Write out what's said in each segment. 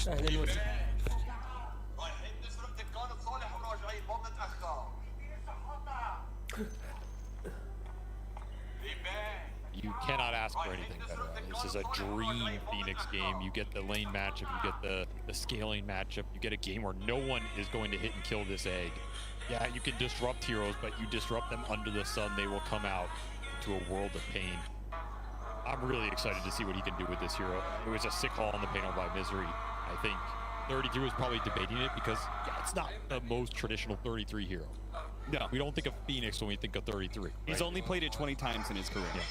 اهلا وسهلا. You cannot ask for anything better. This is a dream Phoenix game. You get the lane matchup, you get the scaling matchup, you get a game where no one is going to hit and kill this egg. Yeah, you can disrupt heroes, but you disrupt them under the sun, they will come out into a world of pain. I'm really excited to see what he can do with this hero. It was a sick haul on the panel by Misery. I think 33 was probably debating it because, yeah, it's not the most traditional 33 hero. No. We don't think of Phoenix when we think of 33. He's right? only played it 20 times in his career. Yeah.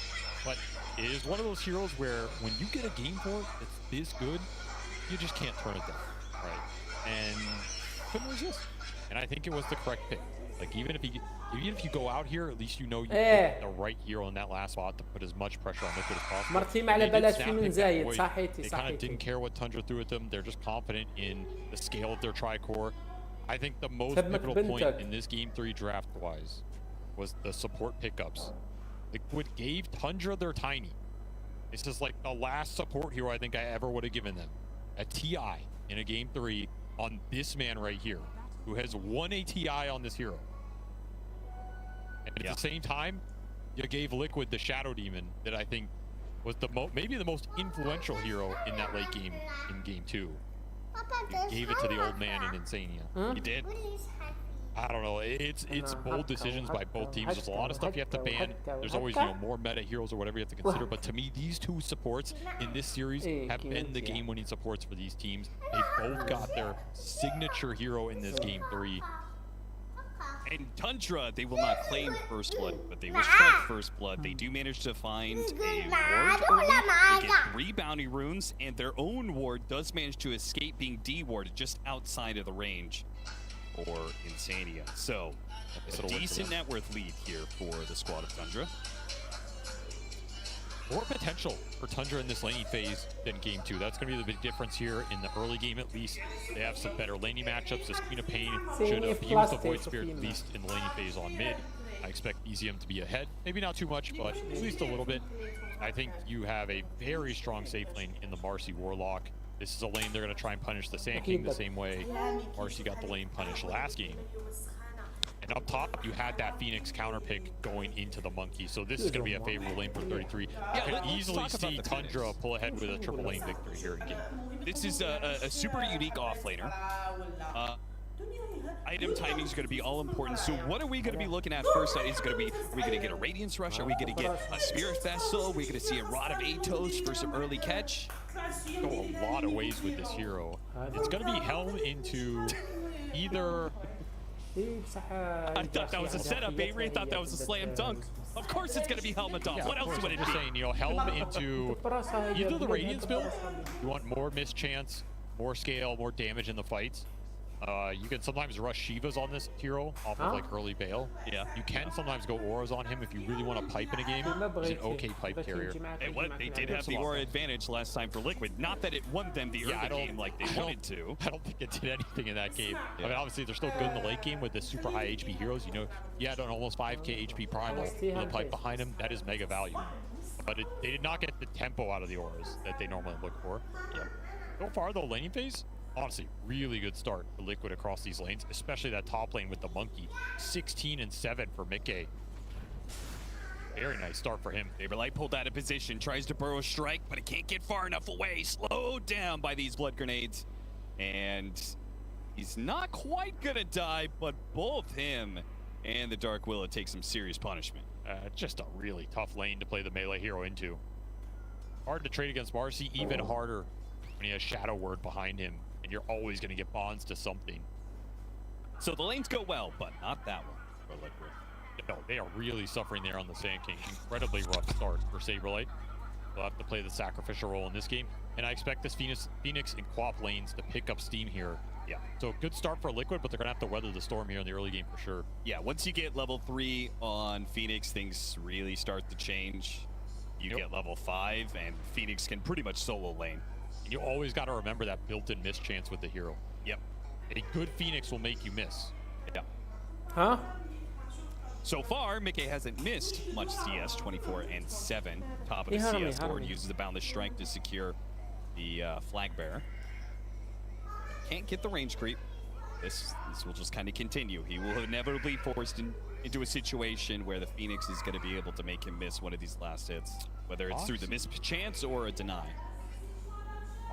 But it is one of those heroes where when you get a game for it that's this good, you just can't turn it down. Right. And couldn't resist. And I think it was the correct pick. Like even if you go out here, at least you know you get the right hero in that last spot to put as much pressure on Liquid as possible. مرتين على بلاش في من زايد. صحيتي They kind of didn't care what Tundra threw at them. They're just confident in the scale of their tri-core. I think the most pivotal point in this game 3 draft-wise was the support pickups. Liquid gave Tundra their Tiny. This is like the last support hero I think I ever would have given them. A TI in a game 3 on this man right here, who has won a TI on this hero. And at the same time, you gave Liquid the Shadow Demon that I think was maybe the most influential hero in that late game in game 2. You gave it to the old man in Insania. You did. I don't know. It's bold decisions by both teams. There's a lot of stuff you have to ban. There's always more meta heroes or whatever you have to consider. But to me, these two supports in this series have been the game-winning supports for these teams. They both got their signature hero in this game 3. And Tundra, they will not claim First Blood, but they will strike First Blood. They do manage to find a ward early. They get 3 bounty runes, and their own ward does manage to escape being D-warded just outside of the range or Insania. So, a decent net worth lead here for the squad of Tundra. More potential for Tundra in this laning phase than game 2. That's going to be the big difference here. In the early game, at least, they have some better laning matchups. This Queen of Pain should abuse the Void Spirit, at least in the laning phase on mid. I expect EZM to be ahead. Maybe not too much, but at least a little bit. I think you have a very strong safe lane in the Marcy Warlock. This is a lane they're going to try and punish the Sand King the same way Marcy got the lane punished last game. And up top, you had that Phoenix counter pick going into the Monkey. So this is going to be a favorable lane for 33. You could easily see Tundra pull ahead with a triple lane victory here in game. This is a super unique offlaner. Item timing is going to be all important. So what are we going to be looking at first? Is going to be, are we going to get a Radiance Rush? Are we going to get a Spirit Vessel? Are we going to see a Rod of Atos for some early catch? Go a lot of ways with this hero. It's going to be Helm into either... I thought that was a setup. Avery thought that was a slam dunk. Of course it's going to be helmet off. What else would it be? Saying, you know, Helm into either the Radiance build. You want more mischance, more scale, more damage in the fights. You can sometimes rush Shivas on this hero off of like early Bale. Yeah. You can sometimes go Auras on him if you really want to pipe in a game. He's an okay pipe carrier. And what they did have the Aura advantage last time for Liquid. Not that it won them the early game like they wanted to. I don't think it did anything in that game. I mean, obviously they're still good in the late game with the super high HP heroes. You know, you had an almost 5k HP primal with a pipe behind him. That is mega value. But they did not get the tempo out of the Auras that they normally look for. Yeah. So far, though, laning phase, honestly, really good start for Liquid across these lanes, especially that top lane with the Monkey. 16 and 7 for Mickey. Very nice start for him. Saberlight pulled out of position, tries to burrow strike, but it can't get far enough away. Slowed down by these blood grenades. And he's not quite gonna die, but both him and the Dark Willow take some serious punishment. Just a really tough lane to play the melee hero into. Hard to trade against Marcy, even harder when he has Shadow Word behind him. And you're always going to get bonds to something. So the lanes go well, but not that one for Liquid. No, they are really suffering there on the Sand King. Incredibly rough start for Saberlight. They'll have to play the sacrificial role in this game. And I expect this Phoenix and Quap lanes to pick up steam here. Yeah, so good start for Liquid, but they're going to have to weather the storm here in the early game for sure. Yeah, once you get level 3 on Phoenix, things really start to change. You get level 5, and Phoenix can pretty much solo lane. And you always got to remember that built-in miss chance with the hero. Yep. A good Phoenix will make you miss. Yeah. Huh? So far, Mickey hasn't missed much CS, 24 and 7. Top of the CS board, uses the Boundless Strike to secure the flag bearer. can't get the range creep, this will just kind of continue. He will inevitably forced into a situation where the Phoenix is going to be able to make him miss one of these last hits, whether it's through the mischance or a deny.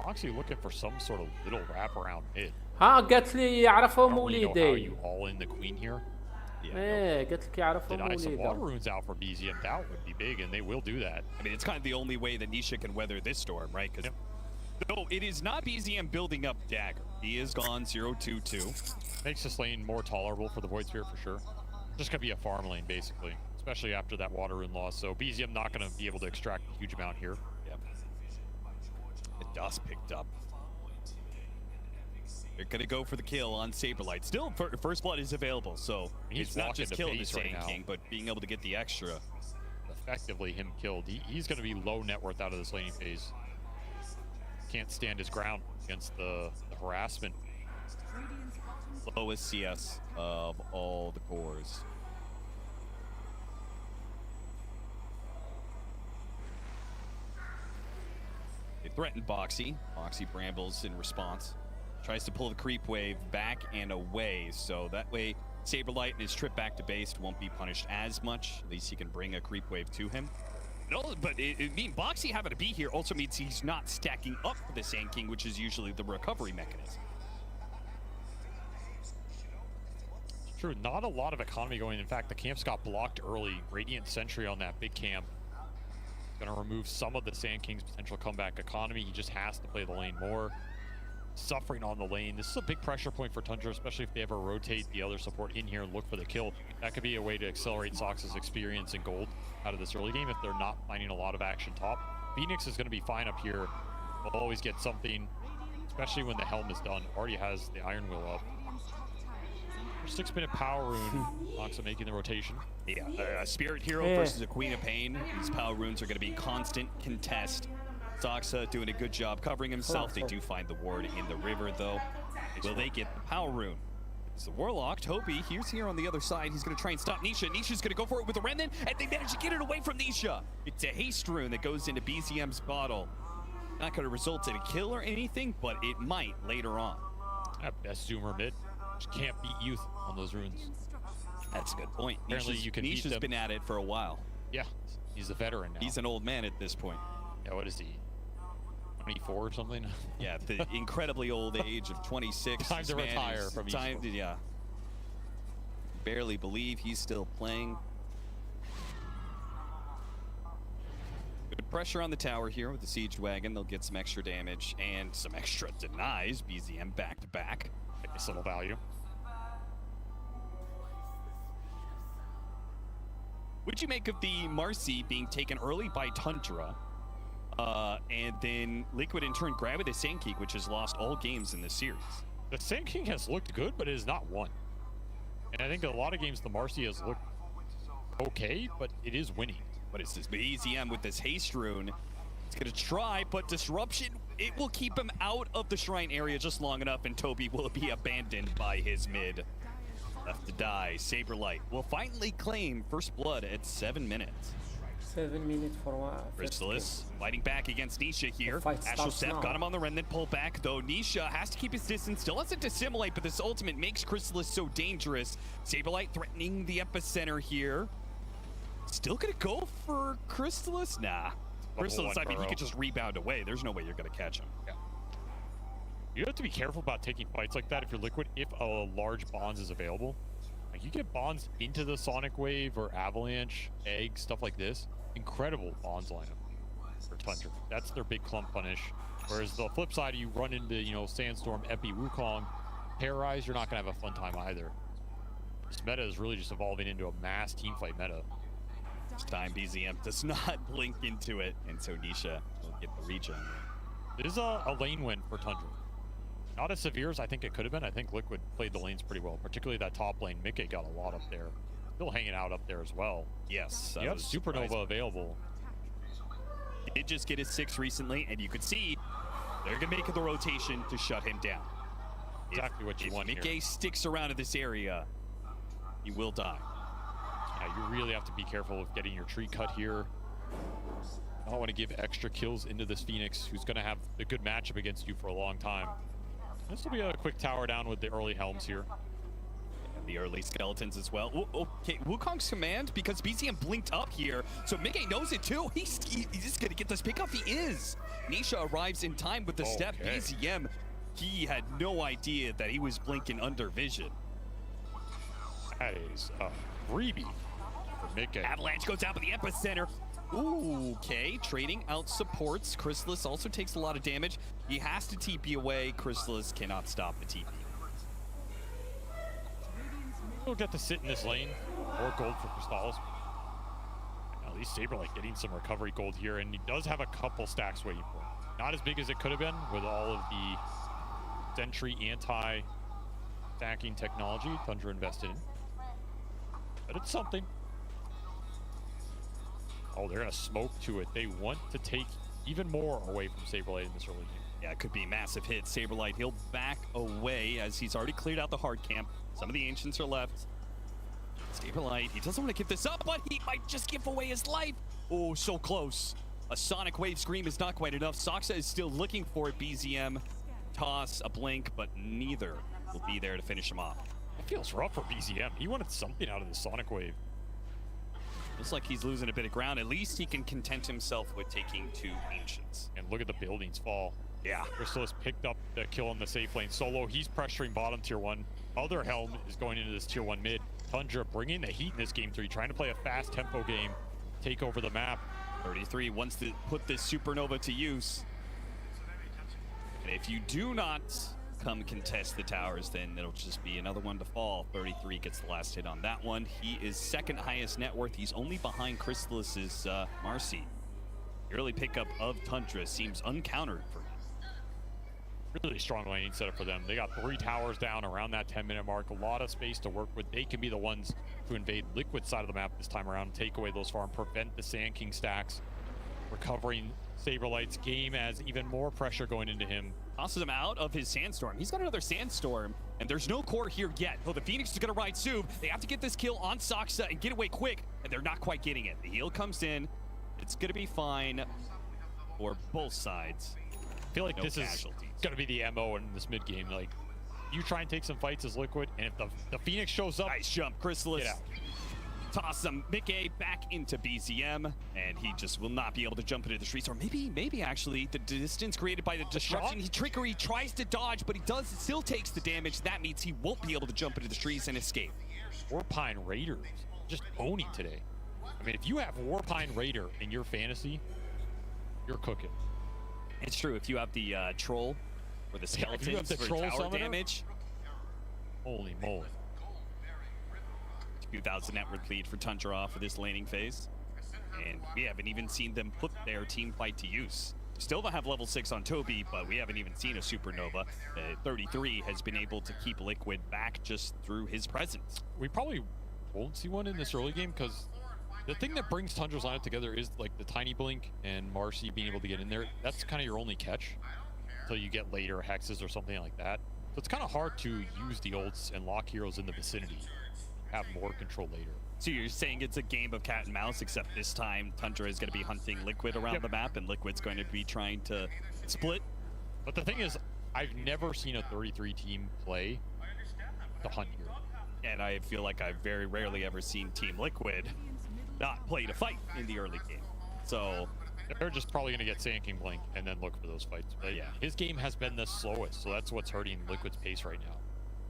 Actually looking for some sort of little wraparound mid. ها قالت لي يعرفهم وليدي. You all in the queen here? ايه قالت لك يعرفهم Deny some water وليدي. runes out for BZM. That would be big, and they will do that. I mean, it's kind of the only way that Nisha can weather this storm, right? Because though it is not BZM building up Dagger. He is gone 0-2-2. Makes this lane more tolerable for the Void Sphere for sure. Just gonna be a farm lane basically, especially after that water rune loss. So BZM not gonna be able to extract a huge amount here. Yep. The dust picked up. They're gonna go for the kill on Saberlight. Still, first blood is available, so it's not just killing the Sand King, but being able to get the extra. Effectively him killed. He's gonna be low net worth out of this laning phase. Can't stand his ground against the harassment. Lowest CS of all the cores. They threaten Boxy. Boxy brambles in response. Tries to pull the creep wave back and away, so that way Saberlight and his trip back to base won't be punished as much. At least he can bring a creep wave to him. No, but it means Boxy having to be here also means he's not stacking up for the Sand King, which is usually the recovery mechanism. True, not a lot of economy going. In fact, the camps got blocked early. Radiant Sentry on that big camp. Gonna remove some of the Sand King's potential comeback economy. He just has to play the lane more. Suffering on the lane. This is a big pressure point for Tundra, especially if they ever rotate the other support in here and look for the kill. That could be a way to accelerate Sox's experience in gold out of this early game if they're not finding a lot of action top. Phoenix is going to be fine up here. They'll always get something, especially when the helm is done. Already has the Iron Will up. 6-minute power rune. Soxa making the rotation. Yeah, a Spirit Hero versus a Queen of Pain. These power runes are going to be in constant contest. Soxa doing a good job covering himself. They do find the ward in the river, though. Will they get the power rune? It's the Warlock. Toby, he's here on the other side. He's going to try and stop Nisha. Nisha's going to go for it with a Remnant, and they manage to get it away from Nisha. It's a haste rune that goes into BZM's bottle. Not going to result in a kill or anything, but it might later on. Best Zoomer mid. Just can't beat youth on those runes. That's a good point. Apparently you can Nisha's been at it for a while. Yeah, he's a veteran now. He's an old man at this point. Yeah, what is he? 24 or something? Yeah, the incredibly old age of 26. Time to retire from time. Yeah. Barely believe he's still playing. Good pressure on the tower here with the siege wagon. They'll get some extra damage and some extra denies. BZM back to back. Nice little value. What'd you make of the Marcy being taken early by Tundra? And then Liquid in turn grabbing the Sand King, which has lost all games in this series. The Sand King has looked good, but it has not won. And I think a lot of games the Marcy has looked okay, but it is winning. What is this? BZM with this haste rune. It's gonna try, but disruption, it will keep him out of the shrine area just long enough, and Toby will be abandoned by his mid. Left to die. Saberlight will finally claim first blood at 7 minutes. 7 minutes for what? Chrysalis fighting back against Nisha here. Astral Step got him on the Remnant, pull back though. Nisha has to keep his distance, still has to dissimulate, but this ultimate makes Chrysalis so dangerous. Saberlight threatening the epicenter here. Still gonna go for Chrysalis? Nah. Chrysalis, I mean, he could just rebound away. There's no way you're gonna catch him. Yeah. You have to be careful about taking fights like that if you're Liquid, if a large bonds is available. Like, you get bonds into the Sonic Wave or Avalanche, Egg, stuff like this. Incredible bonds lineup for Tundra. That's their big clump punish. Whereas the flip side, you run into, you know, Sandstorm, Epi, Wukong, Terrorize, you're not going to have a fun time either. This meta is really just evolving into a mass teamfight meta. This time, BZM does not blink into it, and so Nisha will get the regen. It is a lane win for Tundra. Not as severe as I think it could have been. I think Liquid played the lanes pretty well, particularly that top lane. Mickey got a lot up there. Still hanging out up there as well. Yes. You have Supernova available. He did just get his 6 recently, and you could see they're going to make the rotation to shut him down. Exactly what you want here. If Mickey sticks around in this area, he will die. Yeah, you really have to be careful of getting your tree cut here. I don't want to give extra kills into this Phoenix, who's going to have a good matchup against you for a long time. This will be a quick tower down with the early helms here. The early skeletons as well. Okay, Wukong's command, because BZM blinked up here, so Mige knows it too. He's just gonna get this pick off. He is. Nisha arrives in time with the step. BZM, he had no idea that he was blinking under vision. That is a freebie for Mige. Avalanche goes out with the epicenter. Ooh, okay, trading out supports. Chrysalis also takes a lot of damage. He has to TP away. Chrysalis cannot stop the TP. He'll get to sit in this lane. More gold for Crystallis. At least Saberlight getting some recovery gold here, and he does have a couple stacks waiting for him. Not as big as it could have been with all of the Sentry anti-stacking technology Tundra invested in. But it's something. Oh, they're going to smoke to it. They want to take even more away from Saberlight in this early game. Yeah, it could be a massive hit. Saberlight, he'll back away as he's already cleared out the hard camp. Some of the Ancients are left. Saberlight, he doesn't want to give this up, but he might just give away his life. Oh, so close. A Sonic Wave Scream is not quite enough. Soxa is still looking for it. BZM, toss, a blink, but neither will be there to finish him off. It feels rough for BZM. He wanted something out of the Sonic Wave. Looks like he's losing a bit of ground. At least he can content himself with taking 2 Ancients. And look at the buildings fall. Yeah. Chrysalis picked up the kill in the safe lane. Solo, he's pressuring bottom tier 1. Other Helm is going into this tier 1 mid. Tundra bringing the heat in this game 3, trying to play a fast tempo game, take over the map. 33 wants to put this supernova to use. And if you do not come contest the towers, then it'll just be another one to fall. 33 gets the last hit on that one. He is second highest net worth. He's only behind Crystalis's Marcy. The early pickup of Tundra seems uncountered for him. Really strong laning setup for them. They got 3 towers down around that 10-minute mark. A lot of space to work with. They can be the ones to invade Liquid's side of the map this time around, take away those farm, prevent the Sand King stacks. Recovering Saberlight's game as even more pressure going into him. Tosses him out of his Sandstorm. He's got another Sandstorm, and there's no core here yet. Oh, the Phoenix is going to ride Sub. They have to get this kill on Soxa and get away quick, and they're not quite getting it. The heal comes in. It's going to be fine for both sides. I feel like this is going to be the MO in this mid game. Like, you try and take some fights as Liquid, and if the Phoenix shows up, nice jump, Chrysalis. Get out. Toss some Mige back into BZM, and he just will not be able to jump into the streets. Or maybe actually the distance created by the disruption. He trickery tries to dodge, but he still takes the damage. That means he won't be able to jump into the streets and escape. Warpine Raiders just owning today. I mean, if you have Warpine Raider in your fantasy, you're cooking. It's true. If you have the troll or the skeletons for tower damage. Holy moly. 2,000 net worth lead for Tundra for this laning phase. And we haven't even seen them put their team fight to use. Still don't have level 6 on Toby, but we haven't even seen a supernova. 33 has been able to keep Liquid back just through his presence. We probably won't see one in this early game because the thing that brings Tundra's lineup together is like the tiny blink and Marcy being able to get in there. That's kind of your only catch until you get later hexes or something like that. So it's kind of hard to use the ults and lock heroes in the vicinity. Have more control later. So you're saying it's a game of cat and mouse, except this time Tundra is going to be hunting Liquid around the map, and Liquid's going to be trying to split. But the thing is, I've never seen a 33 team play to hunt hero. And I feel like I've very rarely ever seen Team Liquid not play to fight in the early game. So they're just probably going to get Sand King Blink and then look for those fights. But yeah, his game has been the slowest, so that's what's hurting Liquid's pace right now.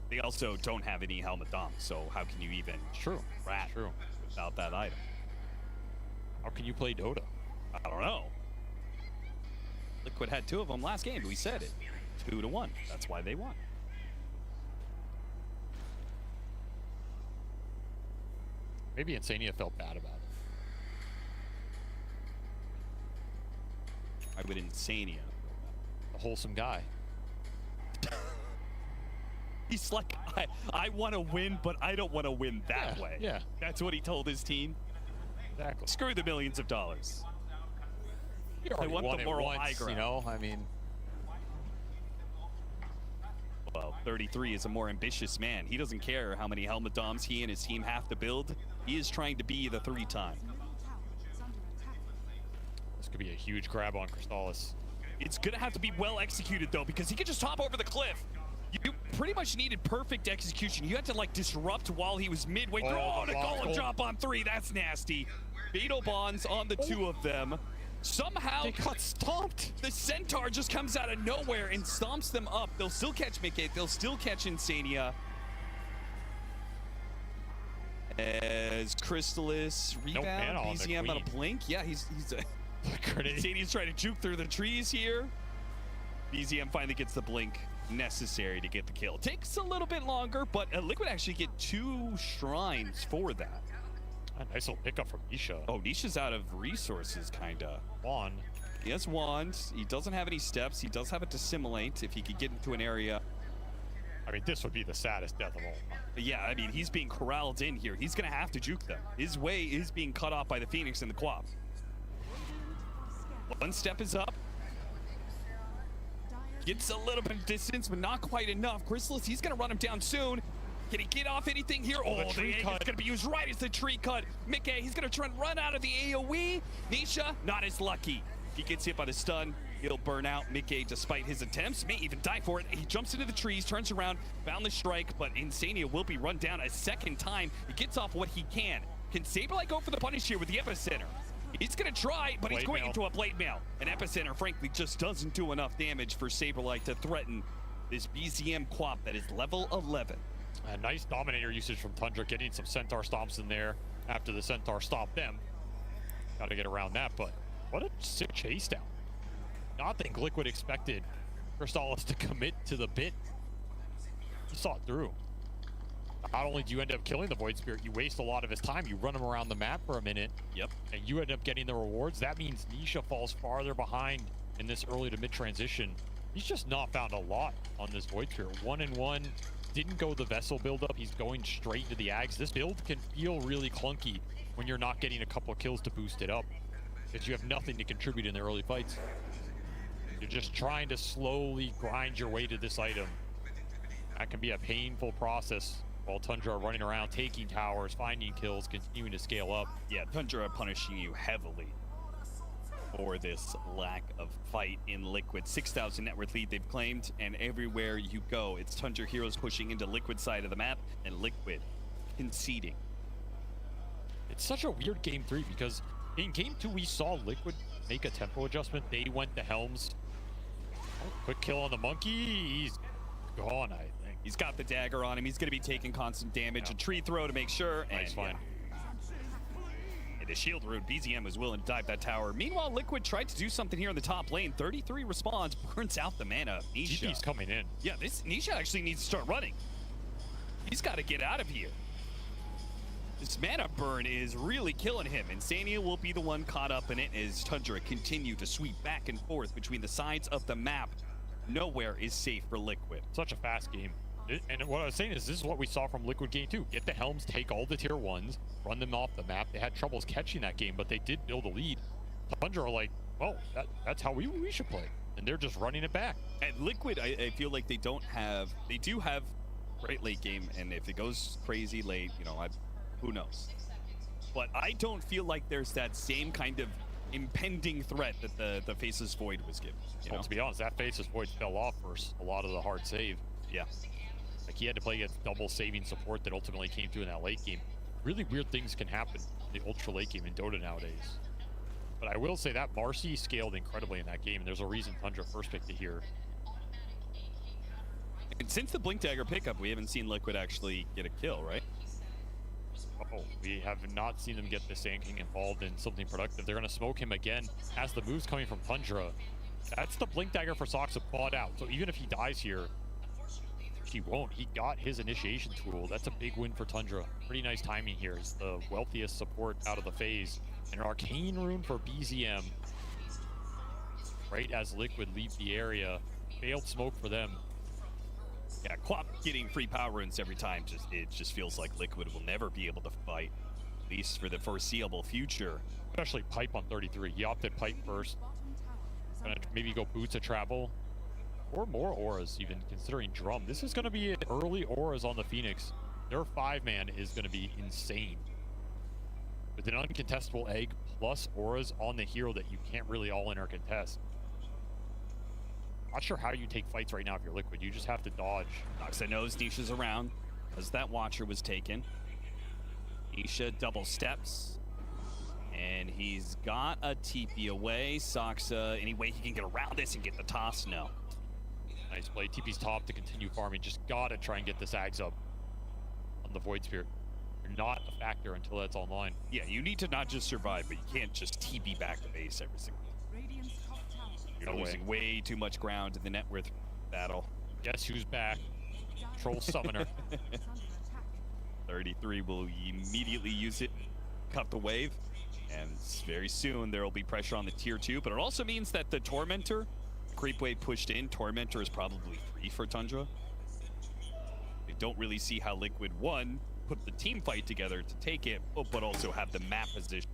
They also don't have any Helmet Dom, so how can you even rat without that item? How can you play Dota? I don't know. Liquid had 2 of them last game. We said it. 2-1. That's why they won. Maybe Insania felt bad about it. I would Insania. A wholesome guy. He's like, I want to win, but I don't want to win that way. Yeah. That's what he told his team. Exactly. Screw the millions of dollars. I want the moral high ground. You know, I mean. Well, 33 is a more ambitious man. He doesn't care how many Helmet Doms he and his team have to build. He is trying to be the 3-time. This could be a huge grab on Crystallis. It's going to have to be well executed, though, because he can just hop over the cliff. You pretty much needed perfect execution. You had to like disrupt while he was midway through. Oh, Oh, the golem drop on 3. That's nasty. Fatal bonds on the 2 of them. Somehow They got stomped. the Centaur just comes out of nowhere and stomps them up. They'll still catch Mickey. They'll still catch Insania. As Crystalis rebound, BZM on a blink. Yeah, he's Insania's trying to juke through the trees here. BZM finally gets the blink necessary to get the kill. Takes a little bit longer, but Liquid actually get 2 shrines for that. A nice little pickup from Nisha. Oh, Nisha's out of resources, kinda. Wand. He has wand. He doesn't have any steps. He does have a dissimulate if he could get into an area. I mean, this would be the saddest death of all. But yeah, I mean, he's being corralled in here. He's gonna have to juke them. His way is being cut off by the Phoenix and the Quap. 1 step is up. Gets a little bit of distance, but not quite enough. Crystalis, he's gonna run him down soon. Can he get off anything here? Oh, the tree cut is gonna be used right as the tree cut. Mickey, he's gonna try and run out of the AoE. Nisha, not as lucky. He gets hit by the stun. He'll burn out. Mickey, despite his attempts, may even die for it. He jumps into the trees, turns around, found the strike, but Insania will be run down a second time. He gets off what he can. Can Saberlight go for the punish here with the Epicenter? He's gonna try, but he's going into a blade mail. An Epicenter, frankly, just doesn't do enough damage for Saberlight to threaten this BZM Quap that is level 11. A nice Dominator usage from Tundra, getting some Centaur stomps in there after the Centaur stopped them. Got to get around that, but what a sick chase down. I think Liquid expected Crystalis to commit to the bit. He saw it through. Not only do you end up killing the Void Spirit, you waste a lot of his time. You run him around the map for a minute. Yep. And you end up getting the rewards. That means Nisha falls farther behind in this early to mid transition. He's just not found a lot on this Void Spirit. 1-1. Didn't go the vessel buildup. He's going straight to the Ags. This build can feel really clunky when you're not getting a couple of kills to boost it up, because you have nothing to contribute in the early fights. You're just trying to slowly grind your way to this item. That can be a painful process while Tundra are running around, taking towers, finding kills, continuing to scale up. Yeah, Tundra are punishing you heavily for this lack of fight in Liquid. 6,000 net worth lead they've claimed, and everywhere you go, it's Tundra heroes pushing into Liquid side of the map, and Liquid conceding. It's such a weird game 3, because in game 2 we saw Liquid make a tempo adjustment. They went to Helms. Quick kill on the monkey. He's gone, I think. He's got the dagger on him. He's going to be taking constant damage. A tree throw to make sure. Nice find. And the shield rune, BZM was willing to dive that tower. Meanwhile, Liquid tried to do something here in the top lane. 33 responds, burns out the mana. Nisha. GP's coming in. Yeah, this Nisha actually needs to start running. He's got to get out of here. This mana burn is really killing him. Insania will be the one caught up in it as Tundra continue to sweep back and forth between the sides of the map. Nowhere is safe for Liquid. Such a fast game. And what I was saying is, this is what we saw from Liquid game 2. Get the Helms, take all the tier 1s, run them off the map. They had troubles catching that game, but they did build a lead. Tundra are like, well, that's how we should play. And they're just running it back. And Liquid, I feel like they do have great late game, and if it goes crazy late, you know, who knows? But I don't feel like there's that same kind of impending threat that the Faceless Void was given. Well, to be honest, that Faceless Void fell off for a lot of the hard save. Yeah. Like, he had to play against double saving support that ultimately came through in that late game. Really weird things can happen in the ultra late game in Dota nowadays. But I will say that Marcy scaled incredibly in that game, and there's a reason Tundra first picked it here. And since the Blink Dagger pickup, we haven't seen Liquid actually get a kill, right? Oh, we have not seen them get the Sand King involved in something productive. They're going to smoke him again as the move's coming from Tundra. That's the Blink Dagger for Sox to bought out. So even if he dies here, he won't. He got his initiation tool. That's a big win for Tundra. Pretty nice timing here. It's the wealthiest support out of the phase. And an Arcane Rune for BZM. Right as Liquid leave the area. Failed smoke for them. Yeah, Quap getting free power runes every time, it just feels like Liquid will never be able to fight, at least for the foreseeable future. Especially Pipe on 33. He opted Pipe first. Gonna maybe go Boots of Travel. Or more auras, even considering Drum. This is going to be early auras on the Phoenix. Their 5-man is going to be insane. With an uncontestable egg plus auras on the hero that you can't really all-in or contest. Not sure how you take fights right now if you're Liquid. You just have to dodge. Noxa knows Nisha's around as that Watcher was taken. Nisha double steps. And he's got a TP away. Soxa, any way he can get around this and get the toss? No. Nice play. TP's top to continue farming. Just gotta try and get this Ags up on the Void Spirit. You're not a factor until that's online. Yeah, you need to not just survive, but you can't just TP back to base every single time. You're losing way too much ground in the net worth battle. Guess who's back? Troll Summoner. 33 will immediately use it, cut the wave, and very soon there will be pressure on the tier 2, but it also means that the Tormentor, creep wave pushed in, Tormentor is probably free for Tundra. They don't really see how Liquid, one, put the team fight together to take it, but also have the map position.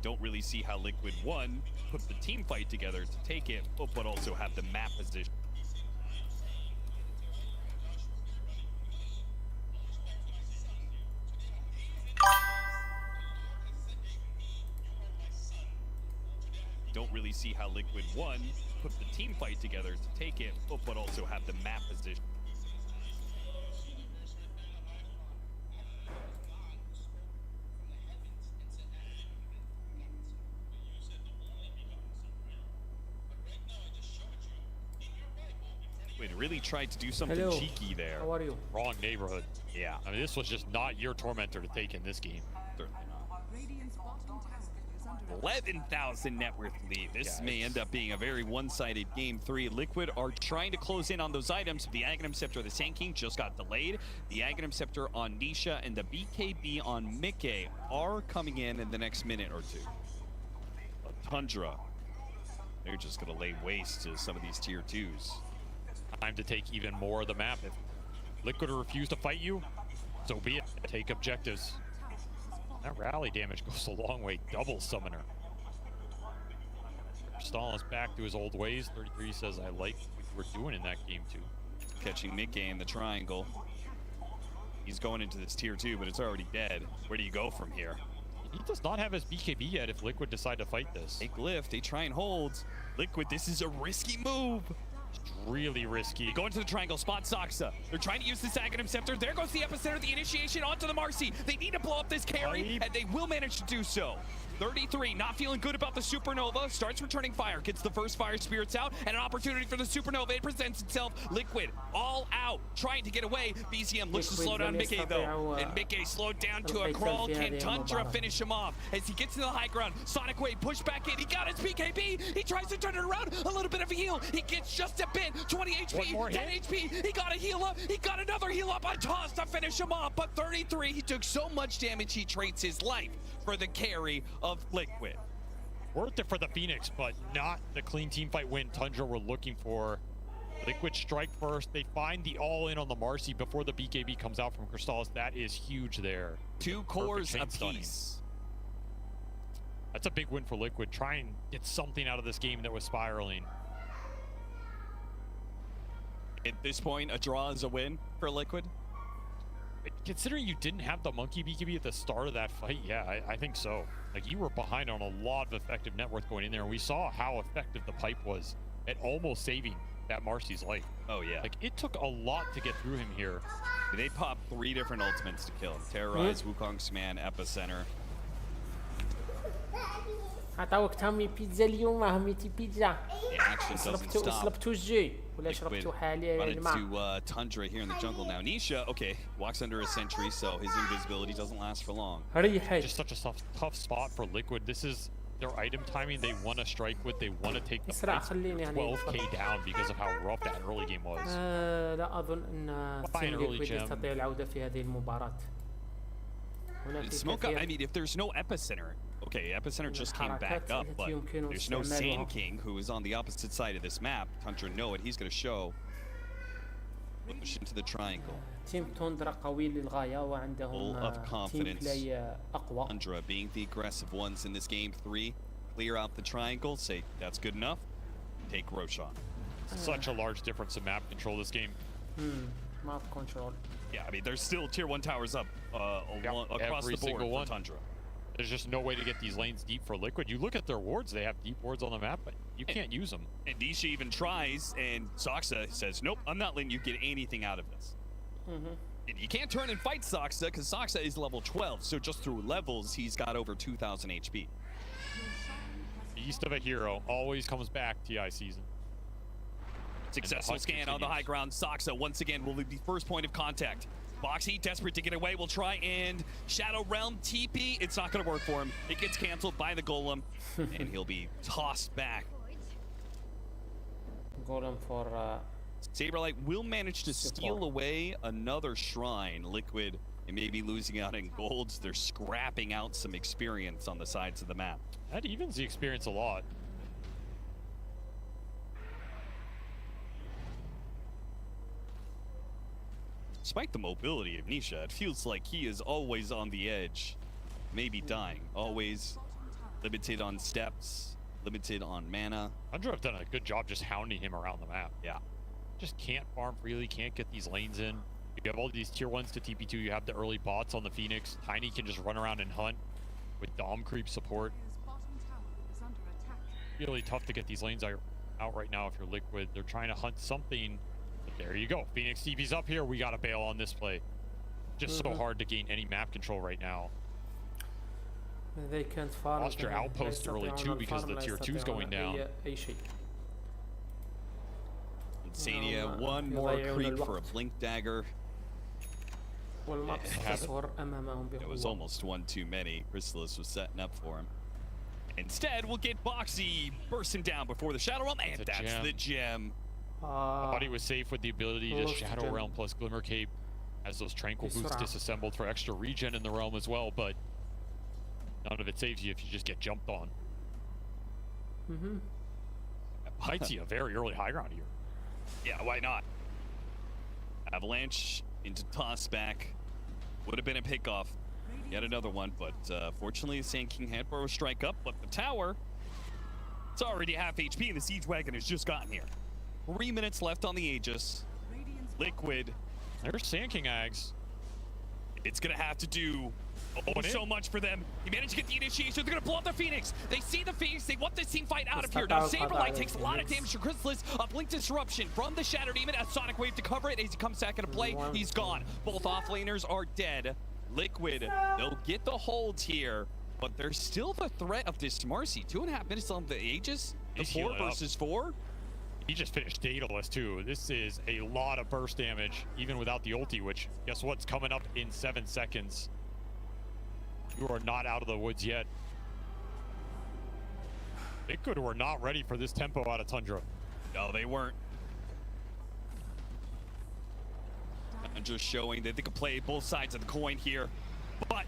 Don't really see how Liquid, one, put the team fight together to take it, but also have the map position. Don't really see how Liquid, one, put the team fight together to take it, but also have the map position. Really tried to do something cheeky there. How are you? Wrong neighborhood. Yeah. I mean, this was just not your Tormentor to take in this game. Certainly not. 11,000 net worth lead. This may end up being a very one-sided game 3. Liquid are trying to close in on those items. The Aghanim Scepter, the Sand King just got delayed. The Aghanim Scepter on Nisha and the BKB on Mickey are coming in the next minute or two. But Tundra, they're just going to lay waste to some of these tier 2s. Time to take even more of the map. If Liquid refuse to fight you, so be it. Take objectives. That rally damage goes a long way. Double Summoner. Stalin is back to his old ways. 33 says, I like what you were doing in that game too. Catching Mickey in the triangle. He's going into this tier 2, but it's already dead. Where do you go from here? He does not have his BKB yet if Liquid decide to fight this. Take lift, they try and hold. Liquid, this is a risky move. Really risky. Go into the triangle, spot Soxa. They're trying to use this Aghanim Scepter. There goes the epicenter, the initiation onto the Marcy. They need to blow up this carry, and they will manage to do so. 33, not feeling good about the Supernova. Starts returning fire, gets the first Fire Spirits out, and an opportunity for the Supernova. It presents itself. Liquid, all out, trying to get away. BZM looks to slow down Mickey, though. And Mickey slowed down to a crawl. Can Tundra finish him off? As he gets to the high ground, Sonic Wave pushed back in. He got his BKB. He tries to turn it around. A little bit of a heal. He gets just a bit. 20 HP, 10 HP. He got a heal up. He got another heal up on toss to finish him off. But 33, he took so much damage, he trades his life for the carry of Liquid. Worth it for the Phoenix, but not the clean team fight win Tundra were looking for. Liquid strike first. They find the all-in on the Marcy before the BKB comes out from Crystallis. That is huge there. 2 cores apiece. That's a big win for Liquid. Try and get something out of this game that was spiraling. At this point, a draw is a win for Liquid. Considering you didn't have the monkey BKB at the start of that fight, yeah, I think so. Like, you were behind on a lot of effective net worth going in there, and we saw how effective the pipe was at almost saving that Marcy's life. Oh, yeah. Like, it took a lot to get through him here. They popped 3 different ultimates to kill him. Terrorize, Wukong's Man, Epicenter. عطاوك تامي بيتزا اليوم هميتي بيتزا The action doesn't stop. صلبتو الجي ولا شربتو حاليا الماء. Run into Tundra here in the jungle now. Nisha, okay, walks under a sentry, so his invisibility doesn't last for long. Just such a tough spot for Liquid. This is their item timing. They want to strike with. They want to take the fight 12k down because of how rough that early game was. لا أظن أن تيم ليكويد يستطيع العودة في هذه المباراة. Smoke up. I mean, if there's no epicenter, okay, epicenter just came back up, but there's no Sand King who is on the opposite side of this map. Tundra know it. He's going to show. Push into the triangle. تيم توندرا قوي للغاية وعندهم تيم بلاي أقوى. Tundra being the aggressive ones in this game 3. Clear out the triangle. Say that's good enough. Take Roshan. Such a large difference in map control this game. map control. Yeah, I mean, there's still tier 1 towers up across the board for Tundra. There's just no way to get these lanes deep for Liquid. You look at their wards, they have deep wards on the map, but you can't use them. And Nisha even tries, and Soxa says, nope, I'm not letting you get anything out of this. And you can't turn and fight Soxa, because Soxa is level 12, so just through levels, he's got over 2,000 HP. Beast of a hero always comes back TI season. Successful scan on the high ground. Soxa, once again, will be the first point of contact. Boxy, desperate to get away, will try and Shadow Realm TP. It's not going to work for him. It gets canceled by the Golem, and he'll be tossed back. Golem for... Saberlight will manage to steal away another shrine. Liquid, and maybe losing out in golds. They're scrapping out some experience on the sides of the map. That evens the experience a lot. Despite the mobility of Nisha, it feels like he is always on the edge, maybe dying. Always limited on steps, limited on mana. Tundra have done a good job just hounding him around the map. Yeah. Just can't farm freely, can't get these lanes in. You have all these tier 1s to TP2, you have the early bots on the Phoenix. Tiny can just run around and hunt with Dom creep support. Really tough to get these lanes out right now if you're Liquid. They're trying to hunt something. But there you go. Phoenix TP's up here. We got to bail on this play. Just so hard to gain any map control right now. They can't farm. Lost your outpost early too because the tier 2's going down. Insania, one more creep for a blink dagger. It was almost one too many. Chrysalis was setting up for him. Instead, we'll get Boxy bursting down before the Shadow Realm, and that's the gem. I thought he was safe with the ability to Shadow Realm plus Glimmer Cape as those Tranquil boots disassembled for extra regen in the realm as well, but none of it saves you if you just get jumped on. Might see a very early high ground here. Yeah, why not? Avalanche into toss back. Would have been a pickoff. Yet another one, but fortunately the Sand King had for a strike up, but the tower, it's already half HP and the Siege Wagon has just gotten here. 3 minutes left on the Aegis. Liquid. There's Sand King Ags. It's gonna have to do so much for them. He managed to get the initiation. They're gonna blow up the Phoenix. They see the Phoenix. They want this team fight out of here. Now Saberlight takes a lot of damage to Chrysalis. A blink disruption from the Shadow Demon. A Sonic Wave to cover it. As he comes back into play, he's gone. Both offlaners are dead. Liquid, they'll get the holds here, but there's still the threat of this Marcy. 2.5 minutes on the Aegis. The 4 versus 4. He just finished Daedalus too. This is a lot of burst damage, even without the ulti, which guess what's coming up in 7 seconds. You are not out of the woods yet. Liquid were not ready for this tempo out of Tundra. No, they weren't. And just showing that they can play both sides of the coin here. But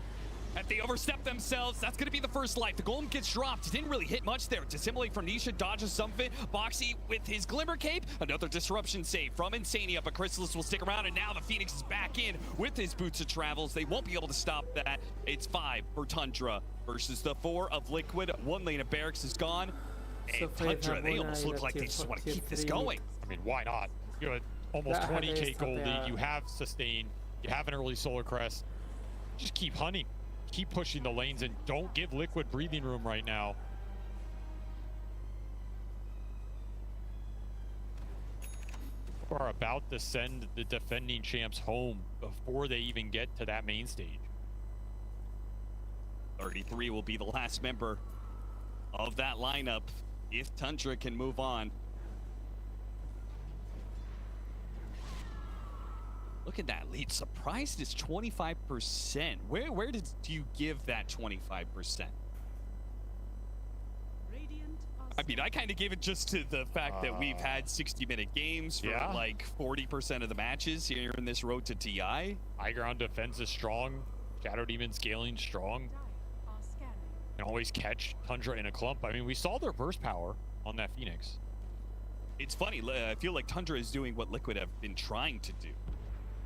if they overstep themselves, that's going to be the first life. The Golem gets dropped. It didn't really hit much there. Dissimulate from Nisha, dodges some of it. Boxy with his Glimmer Cape. Another disruption save from Insania, but Chrysalis will stick around, and now the Phoenix is back in with his Boots of Travels. They won't be able to stop that. It's 5 for Tundra versus the 4 of Liquid. 1 lane of Barracks is gone. And Tundra, they almost look like they just want to keep this going. I mean, why not? You have almost 20k gold lead. You have sustain. You have an early Solar Crest. Just keep hunting. Keep pushing the lanes and don't give Liquid breathing room right now. We are about to send the defending champs home before they even get to that main stage. 33 will be the last member of that lineup if Tundra can move on. Look at that lead. Surprised it's 25%. Where did you give that 25%? I mean, I kind of gave it just to the fact that we've had 60-minute games for like 40% of the matches here in this road to TI. High ground defense is strong. Shadow Demon scaling strong. Can always catch Tundra in a clump. I mean, we saw their burst power on that Phoenix. It's funny. I feel like Tundra is doing what Liquid have been trying to do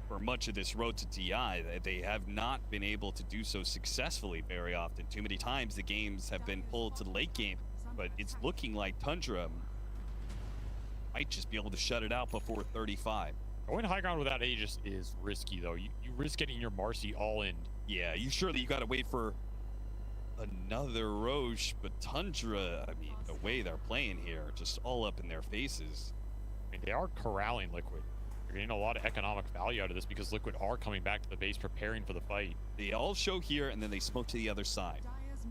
for much of this road to TI. They have not been able to do so successfully very often. Too many times the games have been pulled to the late game, but it's looking like Tundra might just be able to shut it out before 35. Going high ground without Aegis is risky, though. You risk getting your Marcy all in. Yeah, you surely you got to wait for another Roche, but Tundra, I mean, the way they're playing here, just all up in their faces. I mean, they are corralling Liquid. They're getting a lot of economic value out of this because Liquid are coming back to the base, preparing for the fight. They all show here, and then they smoke to the other side.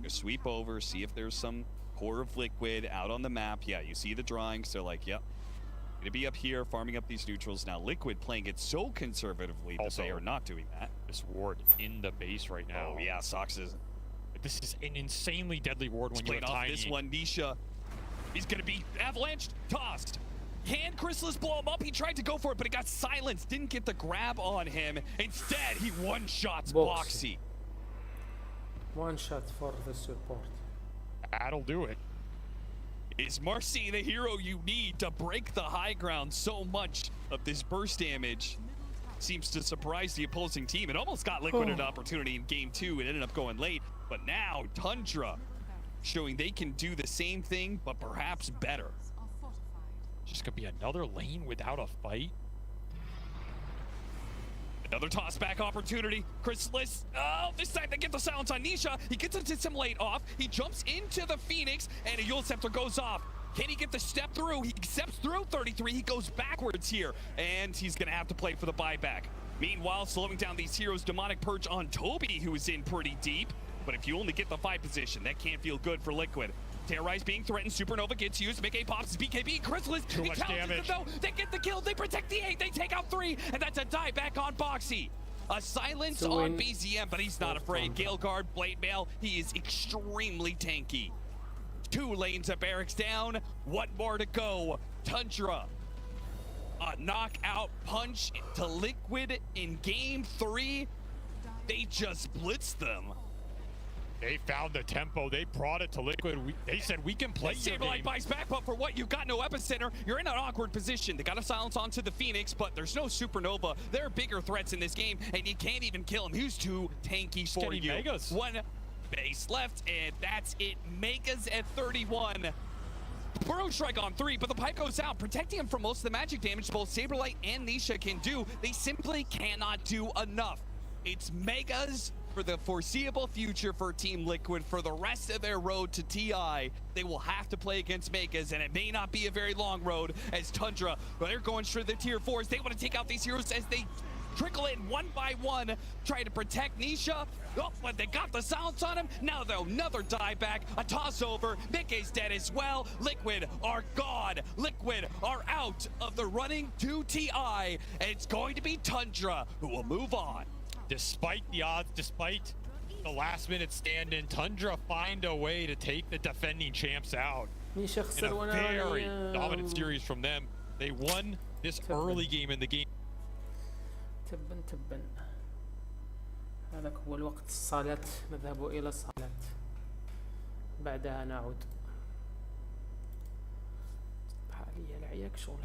You sweep over, see if there's some core of Liquid out on the map. Yeah, you see the drawings. They're like, yep, gonna be up here, farming up these neutrals. Now, Liquid playing it so conservatively that they are not doing that. This ward in the base right now. Oh, yeah, Sox is... This is an insanely deadly ward when you're off tiny. This one, Nisha, he's gonna be avalanched, tossed. Can Chrysalis blow him up? He tried to go for it, but it got silenced. Didn't get the grab on him. Instead, he one-shots Boxy. One shot for the support. That'll do it. Is Marcy the hero you need to break the high ground? So much of this burst damage seems to surprise the opposing team. It almost got Liquid an opportunity in game 2. It ended up going late. But now, Tundra showing they can do the same thing, but perhaps better. Just gonna be another lane without a fight. Another toss-back opportunity. Chrysalis, oh, this time they get the silence on Nisha. He gets to assimilate off. He jumps into the Phoenix, and a Yule Scepter goes off. Can he get the step through? He steps through 33. He goes backwards here, and he's going to have to play for the buyback. Meanwhile, slowing down these heroes, Demonic Purge on Toby, who is in pretty deep. But if you only get the 5 position, that can't feel good for Liquid. Terrorize being threatened. Supernova gets used. Mickey pops BKB. Chrysalis. Too much damage. Though. They get the kill. They protect the 8. They take out 3. And that's a die back on Boxy. A silence on BZM, but he's not afraid. Gale Guard, Blade Mail. He is extremely tanky. 2 lanes of barracks down. 1 more to go. Tundra. A knockout punch to Liquid in game 3. They just blitzed them. They found the tempo. They brought it to Liquid. They said, we can play your game. Saberlight buys back, but for what? You've got no epicenter. You're in an awkward position. They got a silence onto the Phoenix, but there's no Supernova. There are bigger threats in this game, and you can't even kill him. Who's too tanky for you? Megas. 1 base left, and that's it. Megas at 31. Burrow Strike on 3, but the pipe goes out, protecting him from most of the magic damage both Saberlight and Nisha can do. They simply cannot do enough. It's Megas for the foreseeable future for Team Liquid. For the rest of their road to TI, they will have to play against Megas, and it may not be a very long road as Tundra, they're going straight to the tier 4s. They want to take out these heroes as they trickle in one by one, try to protect Nisha. Oh, but they got the silence on him. Now though, another die back, a toss over. Mickey's dead as well. Liquid are gone. Liquid are out of the running to TI, and it's going to be Tundra who will move on. Despite the odds, despite the last-minute stand-in, Tundra find a way to take the defending champs out. In a very dominant series from them. They won this early game in the game. تبا هذا هو الوقت. الصالات، نذهب إلى الصالات، بعدها نعود. حاليا العياك شغل.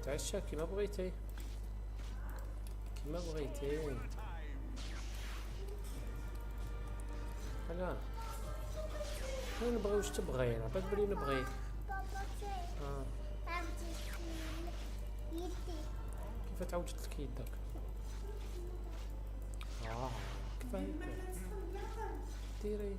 تعشى كيما بغيتي كيما بغيتي. انا نبغي واش تبغي، عباد بلي نبغي. كيف تعوجت لك يدك؟ كيف هكا ديري؟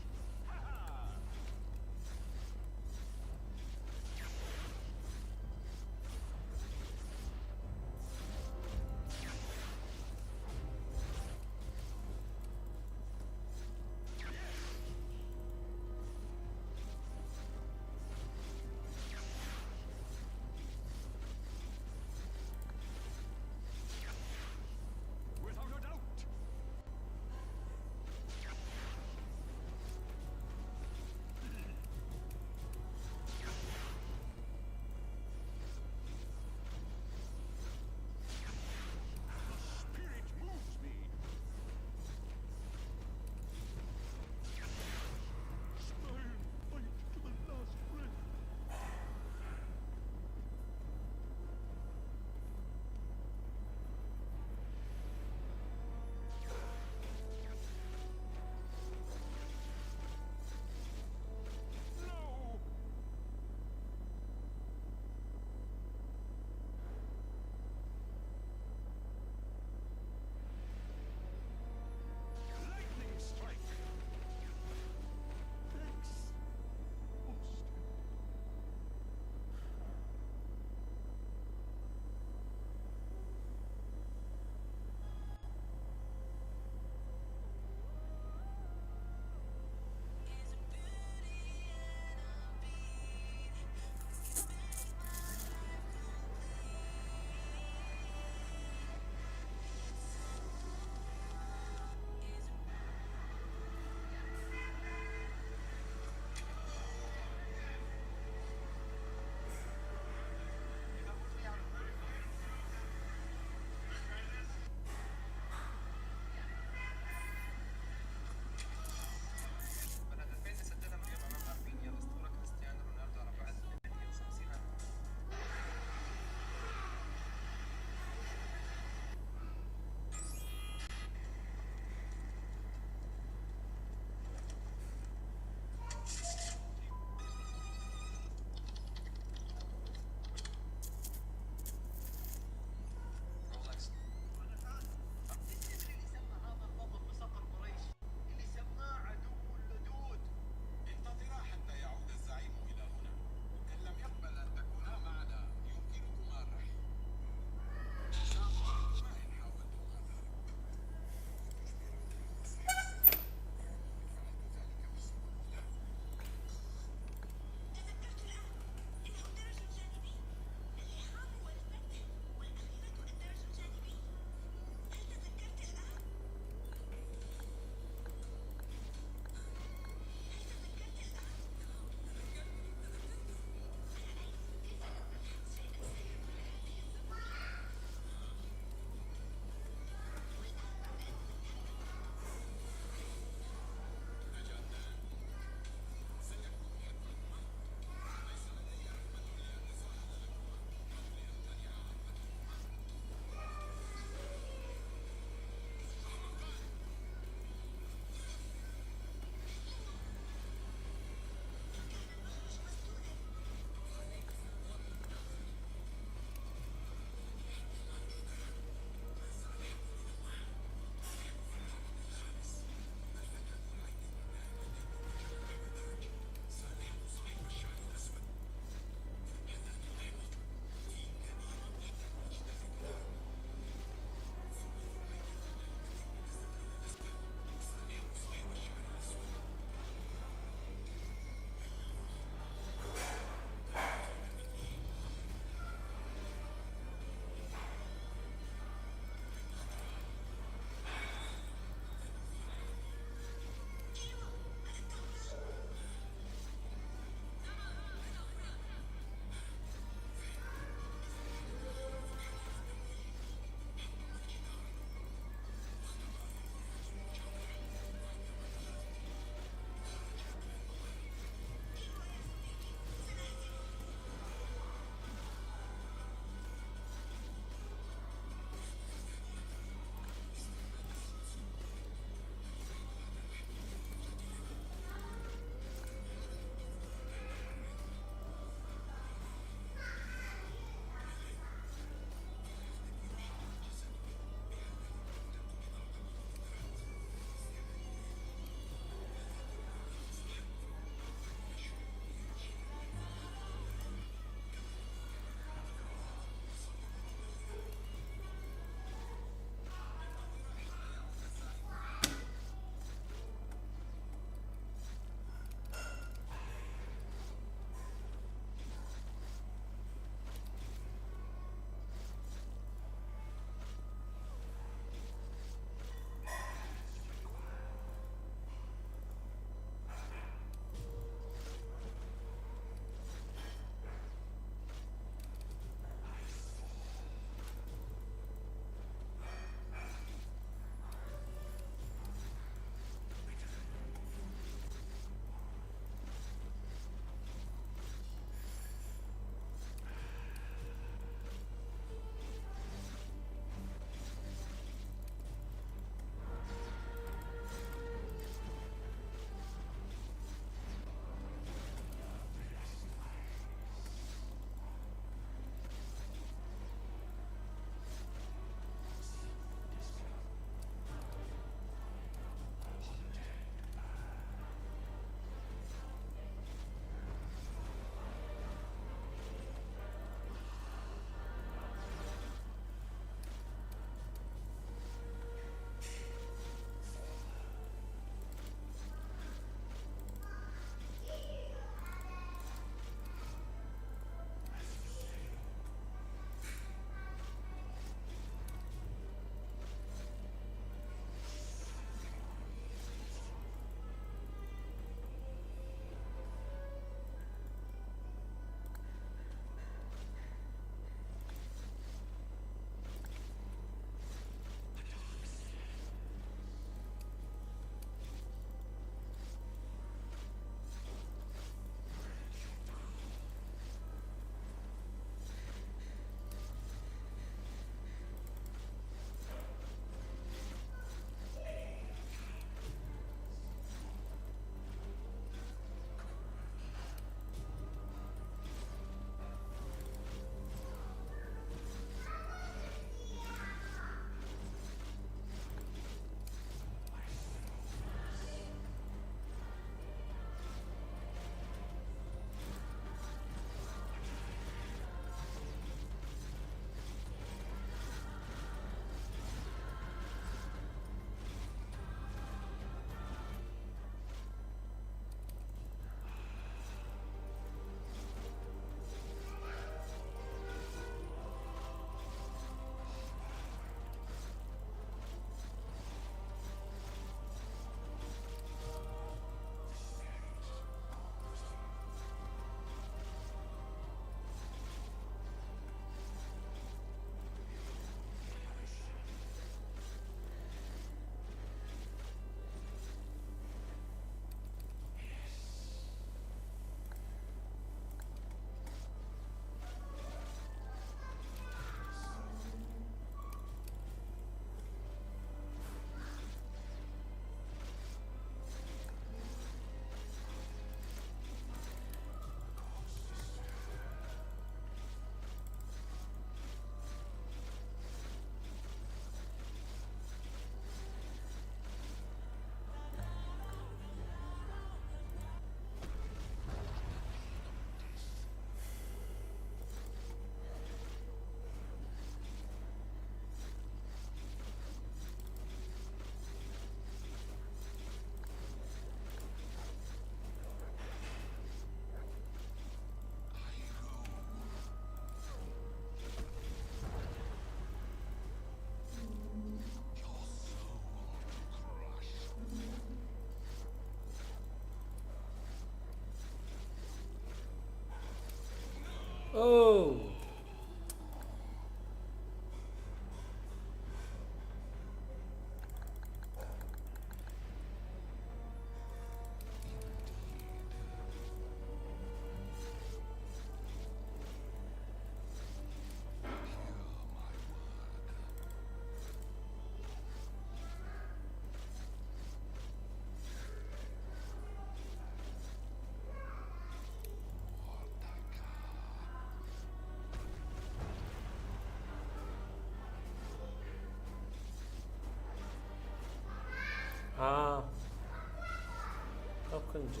دوكا نجي.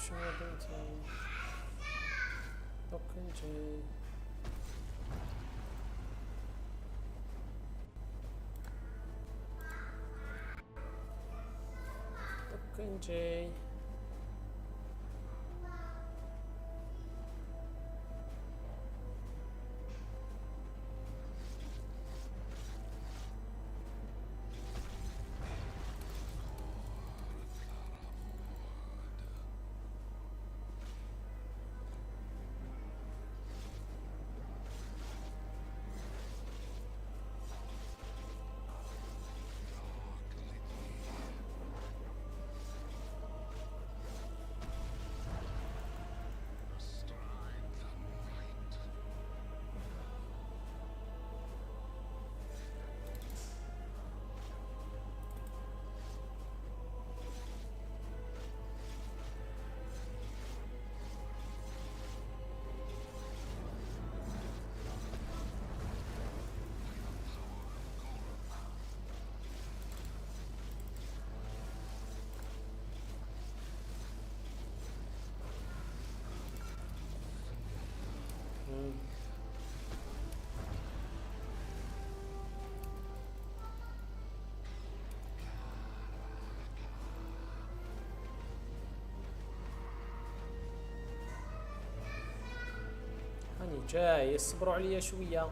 شنو يا بنتي؟ دوكا نجي. دوكا نجي. هاني جاي، اصبروا عليا شويه.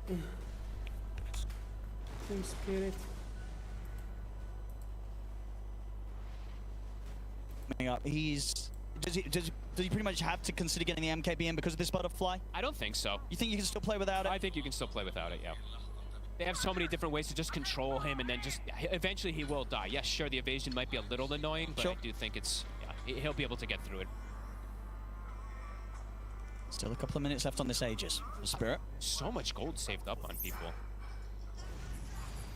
Team Spirit. Up. Does he pretty much have to consider getting the MKB in because of this butterfly? I don't think so. You think you can still play without it? I think you can still play without it, yeah. They have so many different ways to just control him, and then just eventually he will die. Yes, sure, the evasion might be a little annoying, but sure. I do think it's, yeah, he'll be able to get through it. Still a couple of minutes left on this Aegis. Spirit. So much gold saved up on people.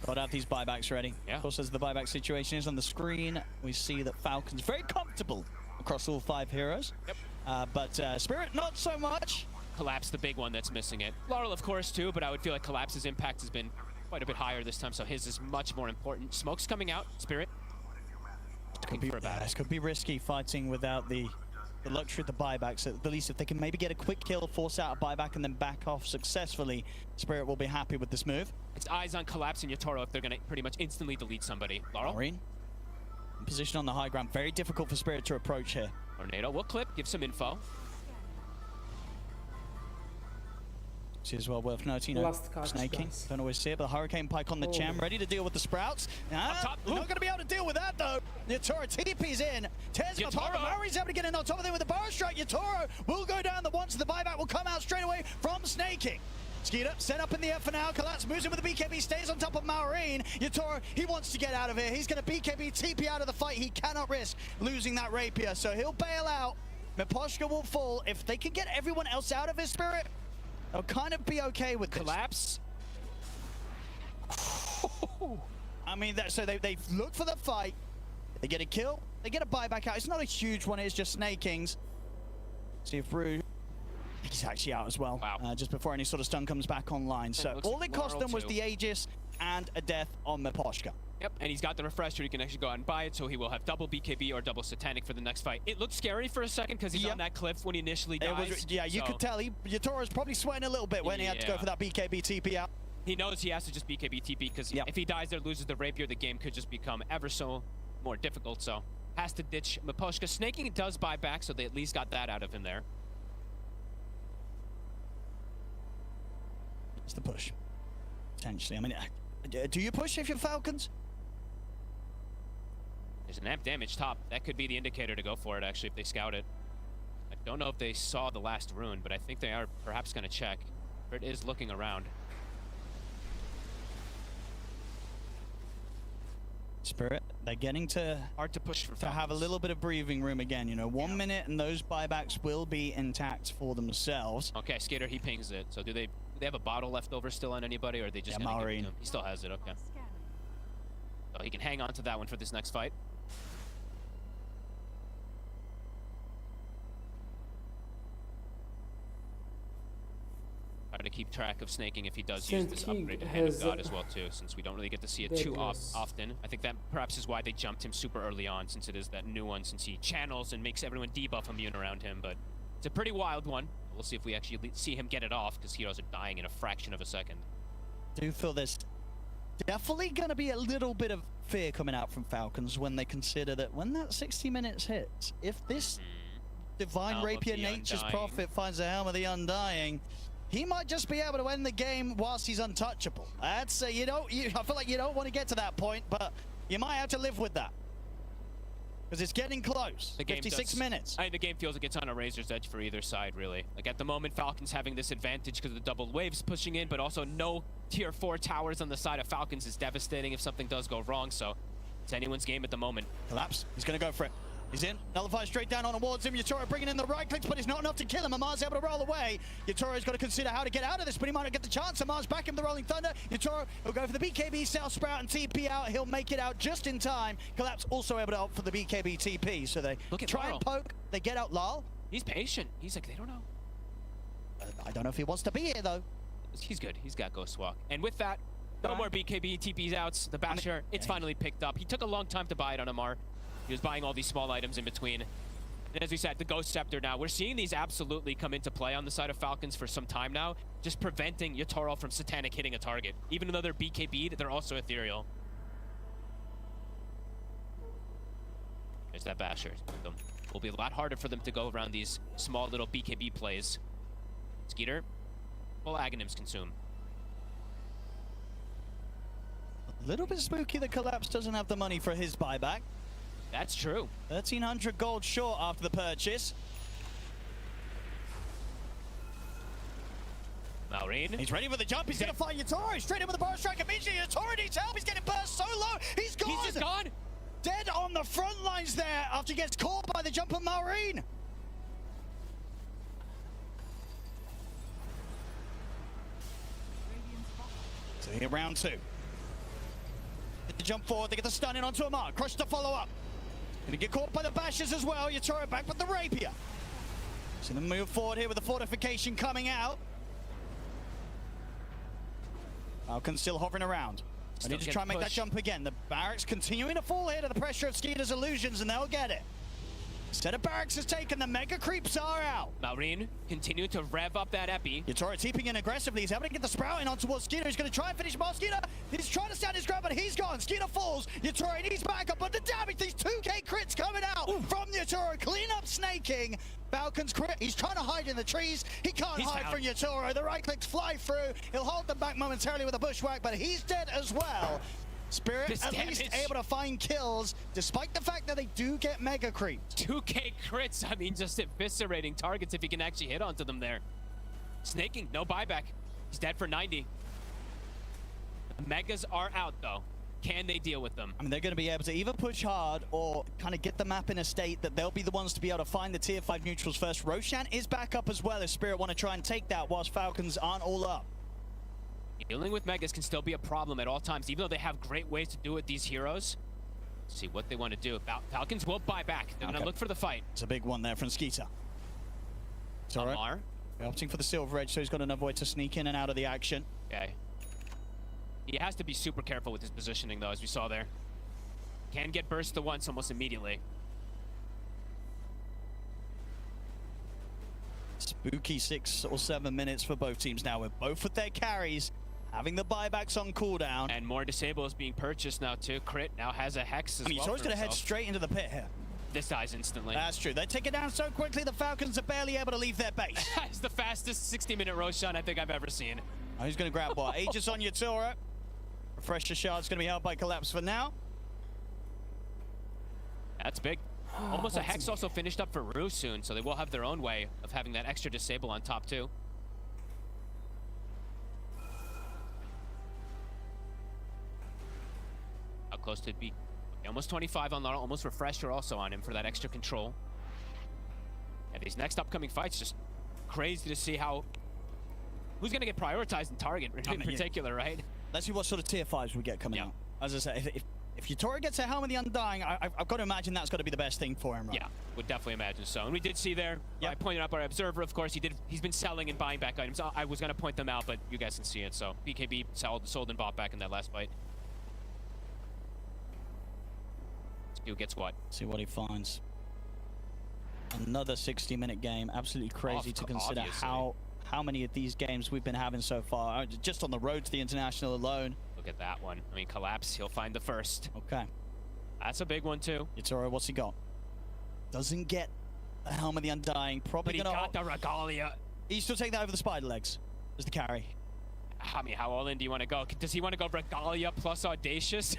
Got to have these buybacks ready. Yeah. Of course, as the buyback situation is on the screen, we see that Falcon's very comfortable across all 5 heroes. Yep. But Spirit, not so much. Collapse, the big one that's missing it. Laurel, of course, too, but I would feel like Collapse's impact has been quite a bit higher this time, so his is much more important. Smoke's coming out. Spirit. This could be risky fighting without the luxury of the buybacks. At the least, if they can maybe get a quick kill, force out a buyback, and then back off successfully, Spirit will be happy with this move. It's eyes on Collapse and Yatoro if they're going to pretty much instantly delete somebody. Laurel? Marine. In position on the high ground. Very difficult for Spirit to approach here. Tornado will clip, give some info. Which is well worth noting. Last cast, Snaking. guys. Don't always see it, but the Hurricane Pike on the gem, ready to deal with the Sprouts. top. Not going to be able to deal with that, though. Yatoro TP's in. Tears him apart. Murray's able to get in on top of them with the Burrow Strike. Yatoro will go down the once. The buyback will come out straight away from Snaking. Skeeter set up in the air for now. Collapse moves in with the BKB, stays on top of Marine. Yatoro, he wants to get out of here. He's going to BKB TP out of the fight. He cannot risk losing that rapier, so he'll bail out. Miposhka will fall. If they can get everyone else out of his Spirit, they'll kind of be okay with this. Collapse. I mean, so they look for the fight. They get a kill. They get a buyback out. It's not a huge one. It's just Snakings. See if Rue. He's actually out as well. Wow. Just before any sort of stun comes back online. So all it cost them was the Aegis and a death on Miposhka. Yep, and he's got the refresher. He can actually go out and buy it, so he will have double BKB or double Satanic for the next fight. It looked scary for a second because he's on that cliff when he initially dies. You could tell. Yatoro's probably sweating a little bit when he had to go for that BKB TP out. He knows he has to just BKB TP because if he dies there, loses the rapier, the game could just become ever so more difficult. So has to ditch Miposhka. Snaking does buy back, so they at least got that out of him there. It's the push. Potentially. I mean, do you push if you're Falcons? There's an amp damage top. That could be the indicator to go for it, actually, if they scout it. I don't know if they saw the last rune, but I think they are perhaps going to check. It is looking around. Spirit, they're getting to hard to push for have a little bit of breathing room again. You know, 1 minute and those buybacks will be intact for themselves. Okay, Skater, he pings it. So do they have a bottle left over still on anybody, or are they just gonna give it to him? He still has it. Okay. So he can hang on to that one for this next fight. Try to keep track of snaking if he does use this upgrade to Hand of God as well too, since we don't really get to see it too often. I think that perhaps is why they jumped him super early on, since it is that new one, since he channels and makes everyone debuff immune around him. But it's a pretty wild one. We'll see if we actually see him get it off, because heroes are dying in a fraction of a second. I do feel there's definitely going to be a little bit of fear coming out from Falcons when they consider that when that 60 minutes hits, if this Divine Helm Rapier Nature's Prophet finds the Helm of the Undying, he might just be able to end the game whilst he's untouchable. I'd say I feel like you don't want to get to that point, but you might have to live with that. Because it's getting close. 56 minutes. I think the game feels like it's on a razor's edge for either side, really. Like at the moment, Falcons having this advantage because of the double waves pushing in, but also no tier 4 towers on the side of Falcons is devastating if something does go wrong. So it's anyone's game at the moment. Collapse. He's going to go for it. He's in. Nullify straight down on towards him. Yatoro bringing in the right clicks, but it's not enough to kill him. Amar's able to roll away. Yatoro's got to consider how to get out of this, but he might not get the chance. Amar's back in the Rolling Thunder. Yatoro will go for the BKB South Sprout and TP out. He'll make it out just in time. Collapse also able to opt for the BKB TP. So they try and poke. They get out Lal. He's patient. He's like, they don't know. I don't know if he wants to be here, though. He's good. He's got Ghost Walk. And with that, no more BKB TPs outs. The Basher, it's finally picked up. He took a long time to buy it on Amar. He was buying all these small items in between. And as we said, the Ghost Scepter now. We're seeing these absolutely come into play on the side of Falcons for some time now, just preventing Yatoro from Satanic hitting a target. Even though they're BKB'd, they're also ethereal. There's that Basher. It will be a lot harder for them to go around these small little BKB plays. Skeeter, full Aghanims consume. A little bit spooky that Collapse doesn't have the money for his buyback. That's true. 1,300 gold short after the purchase. Maureen. He's ready for the jump. He's going to find Yatoro. Straight in with the bar strike immediately. Yatoro needs help. He's getting burst so low. He's gone. He's just gone. Dead on the front lines there after he gets caught by the jump of Maureen. So here, round two. Get the jump forward. They get the stun in onto a mark. Crush to follow up. Going to get caught by the bashes as well. Yatoro back with the rapier. So the move forward here with the fortification coming out. Falcon's still hovering around. I need to try and make that jump again. The barracks continuing to fall here to the pressure of Skeeter's illusions, and they'll get it. Set of barracks is taken. The mega creeps are out. Maureen continue to rev up that epi. Yatoro teeping in aggressively. He's able to get the sprouting on towards Skeeter. He's going to try and finish him off. Skeeter, he's trying to stand his ground, but he's gone. Skeeter falls. Yatoro needs backup, but the damage, these 2k crits coming out from Yatoro. Clean up snaking. Falcon's crit. He's trying to hide in the trees. He can't hide from Yatoro. The right clicks fly through. He'll hold them back momentarily with a bushwhack, but he's dead as well. Spirit at least able to find kills, despite the fact that they do get mega creeps. 2k crits, I mean, just eviscerating targets if he can actually hit onto them there. Snaking, no buyback. He's dead for 90. The megas are out, though. Can they deal with them? I mean, they're going to be able to either push hard or kind of get the map in a state that they'll be the ones to be able to find the tier 5 neutrals first. Roshan is back up as well if Spirit want to try and take that whilst Falcons aren't all up. Dealing with megas can still be a problem at all times, even though they have great ways to do it, these heroes. Let's see what they want to do. Falcons will buy back. They're going to look for the fight. It's a big one there from Skeeter. It's all right. Opting for the silver edge, so he's got another way to sneak in and out of the action. Okay. He has to be super careful with his positioning, though, as we saw there. Can get burst to once almost immediately. Spooky 6 or 7 minutes for both teams now, with both of their carries having the buybacks on cooldown. And more disables being purchased now, too. Crit now has a hex as well. He's always going to head straight into the pit here. This dies instantly. That's true. They take it down so quickly, the Falcons are barely able to leave their base. It's the fastest 60-minute Roshan I think I've ever seen. Oh, who's going to grab what? Aegis on Yatoro. Refresher Shard's going to be held by Collapse for now. That's big. Almost a hex also finished up for Rue soon, so they will have their own way of having that extra disable on top too. How close to it be? Almost 25 on Lara, almost Refresher also on him for that extra control. And these next upcoming fights, just crazy to see how who's going to get prioritized in target in particular, right? Let's see what sort of tier 5s we get coming out. As I say, if Yatoro gets a Helm of the Undying, I've got to imagine that's got to be the best thing for him, right? Yeah, would definitely imagine so. And we did see there, I pointed up our observer, of course, he's been selling and buying back items. I was going to point them out, but you guys can see it. So BKB sold and bought back in that last fight. Who gets what? See what he finds. Another 60-minute game. Absolutely crazy to consider how many of these games we've been having so far. Just on the road to the International alone. Look at that one. I mean, Collapse, he'll find the first. Okay. That's a big one, too. Yatoro, what's he got? Doesn't get the Helm of the Undying. Probably but he got the Regalia. He's still taking that over the Spider Legs as the carry. I mean, how all in do you want to go? Does he want to go Regalia plus Audacious?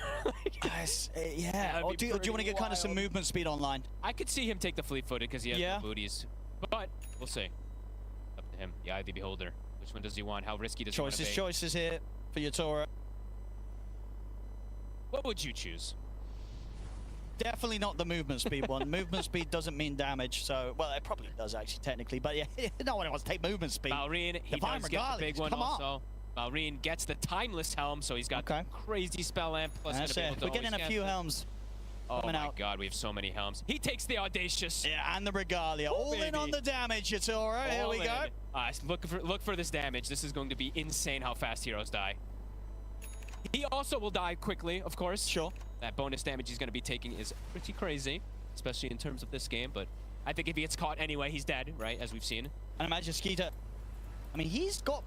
Yeah. Or do you want to get kind of some movement speed online? I could see him take the fleet-footed because he has no booties. But we'll see. Up to him. The eye of the beholder. Which one does he want? How risky does he want to be? Choices here for Yatoro. What would you choose? Definitely not the movement speed one. Movement speed doesn't mean damage, so... Well, it probably does, actually, technically. But yeah, no one wants to take movement speed. Maureen, he does get the big one also. Maureen gets the Timeless Helm, so he's got crazy spell amp. Plus That's it. We're getting a few helms coming out. Oh my god, we have so many helms. He takes the Audacious. Yeah, and the Regalia. All in on the damage, Yatoro. Here we go. Look for this damage. This is going to be insane how fast heroes die. He also will die quickly, of course. Sure. That bonus damage he's going to be taking is pretty crazy, especially in terms of this game. But I think if he gets caught anyway, he's dead, right, as we've seen. And imagine Skeeter. I mean, he's got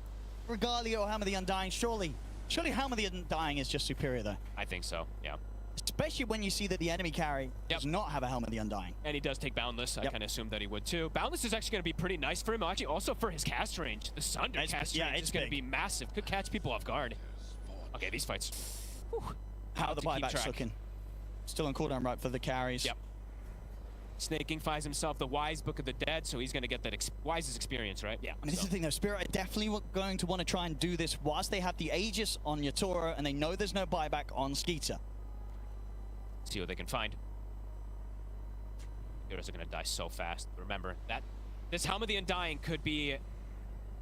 Regalia or Helm of the Undying, surely Helm of the Undying is just superior, though. I think so, yeah. Especially when you see that the enemy carry does not have a Helm of the Undying. And he does take Boundless. I kind of assumed that he would, too. Boundless is actually going to be pretty nice for him, actually, also for his cast range. The Sunder cast range is going to be massive. Could catch people off guard. Okay, these fights. How the buyback's looking. Still on cooldown right for the carries. Yep. Snaking finds himself the Wise Book of the Dead, so he's going to get that Wise's experience, right? Yeah. I mean, this is the thing though, Spirit are definitely going to want to try and do this whilst they have the Aegis on Yatoro and they know there's no buyback on Skeeter. See what they can find. Heroes are going to die so fast. Remember, this Helm of the Undying could be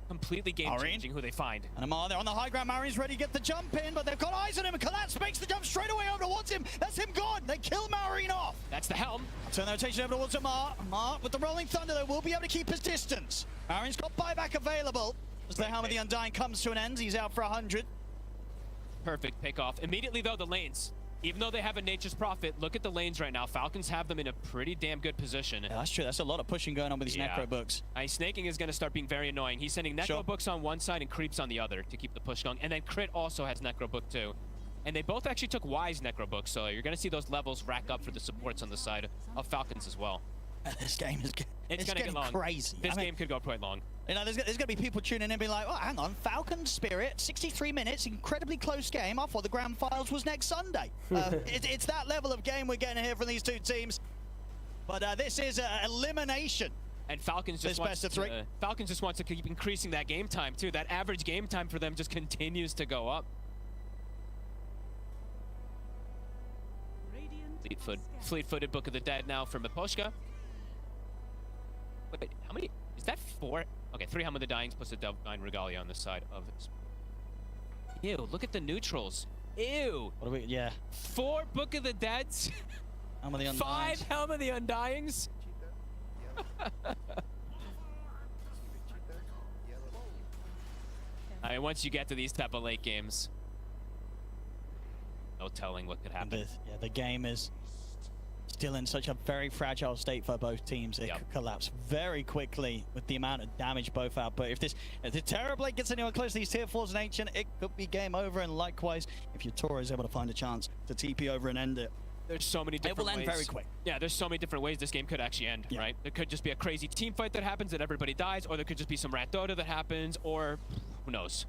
completely game-changing who they find. And Amar, they're on the high ground. Marine's ready to get the jump in, but they've got eyes on him. Collapse makes the jump straight away over towards him. That's him gone. They kill Marine off. That's the Helm. Turn the rotation over towards Amar. Amar, with the Rolling Thunder, though, will be able to keep his distance. Marine's got buyback available. As the Helm of the Undying comes to an end, he's out for 100. Perfect pick off. Immediately, though, the lanes. Even though they have a Nature's Prophet, look at the lanes right now. Falcons have them in a pretty damn good position. Yeah, that's true. That's a lot of pushing going on with these Necro books. Snaking is going to start being very annoying. He's sending Necro books on one side and creeps on the other to keep the push going. And then Crit also has Necro book too. And they both actually took Wise Necro books, so you're going to see those levels rack up for the supports on the side of Falcons as well. This game is it's going to get long. Crazy. This game could go quite long. You know, there's going to be people tuning in and be like, oh, hang on, Falcon Spirit, 63 minutes, incredibly close game. I thought the Grand Finals was next Sunday. It's that level of game we're getting here from these two teams. But this is elimination. And Falcons just wants to keep increasing that game time, too. That average game time for them just continues to go up. Fleet-footed Book of the Dead now from Miposhka. Wait, how many? Is that 4? Okay, 3 Helm of the Dyings plus a Divine Regalia on the side of it. Ew, look at the neutrals. Ew. What are we? Yeah. 4 Book of the Deads. Helm of the Undyings. 5 Helm of the Undyings. I mean, once you get to these type of late games, no telling what could happen. Yeah, the game is still in such a very fragile state for both teams. It could collapse very quickly with the amount of damage both output. If the Terrorblade gets anyone close to these tier 4s in Ancient, it could be game over. And likewise, if Yatoro is able to find a chance to TP over and end it, there's so many different ways. It will end very quick. Yeah, there's so many different ways this game could actually end, right? There could just be a crazy team fight that happens and everybody dies, or there could just be some Rat Dota that happens, or who knows.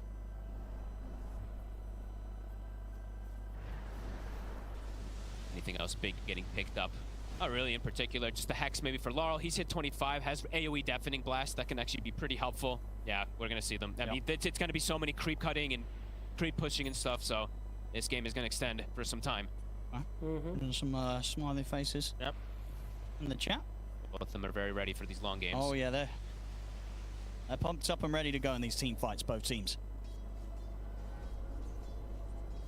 Anything else big getting picked up? Not really in particular, just the Hex maybe for Laurel. He's hit 25, has AoE Deafening Blast. That can actually be pretty helpful. Yeah, we're going to see them. I mean, it's going to be so many creep cutting and creep pushing and stuff, so this game is going to extend for some time. Some smiley faces in the chat. Both of them are very ready for these long games. Oh, yeah, they're pumped up and ready to go in these team fights, both teams.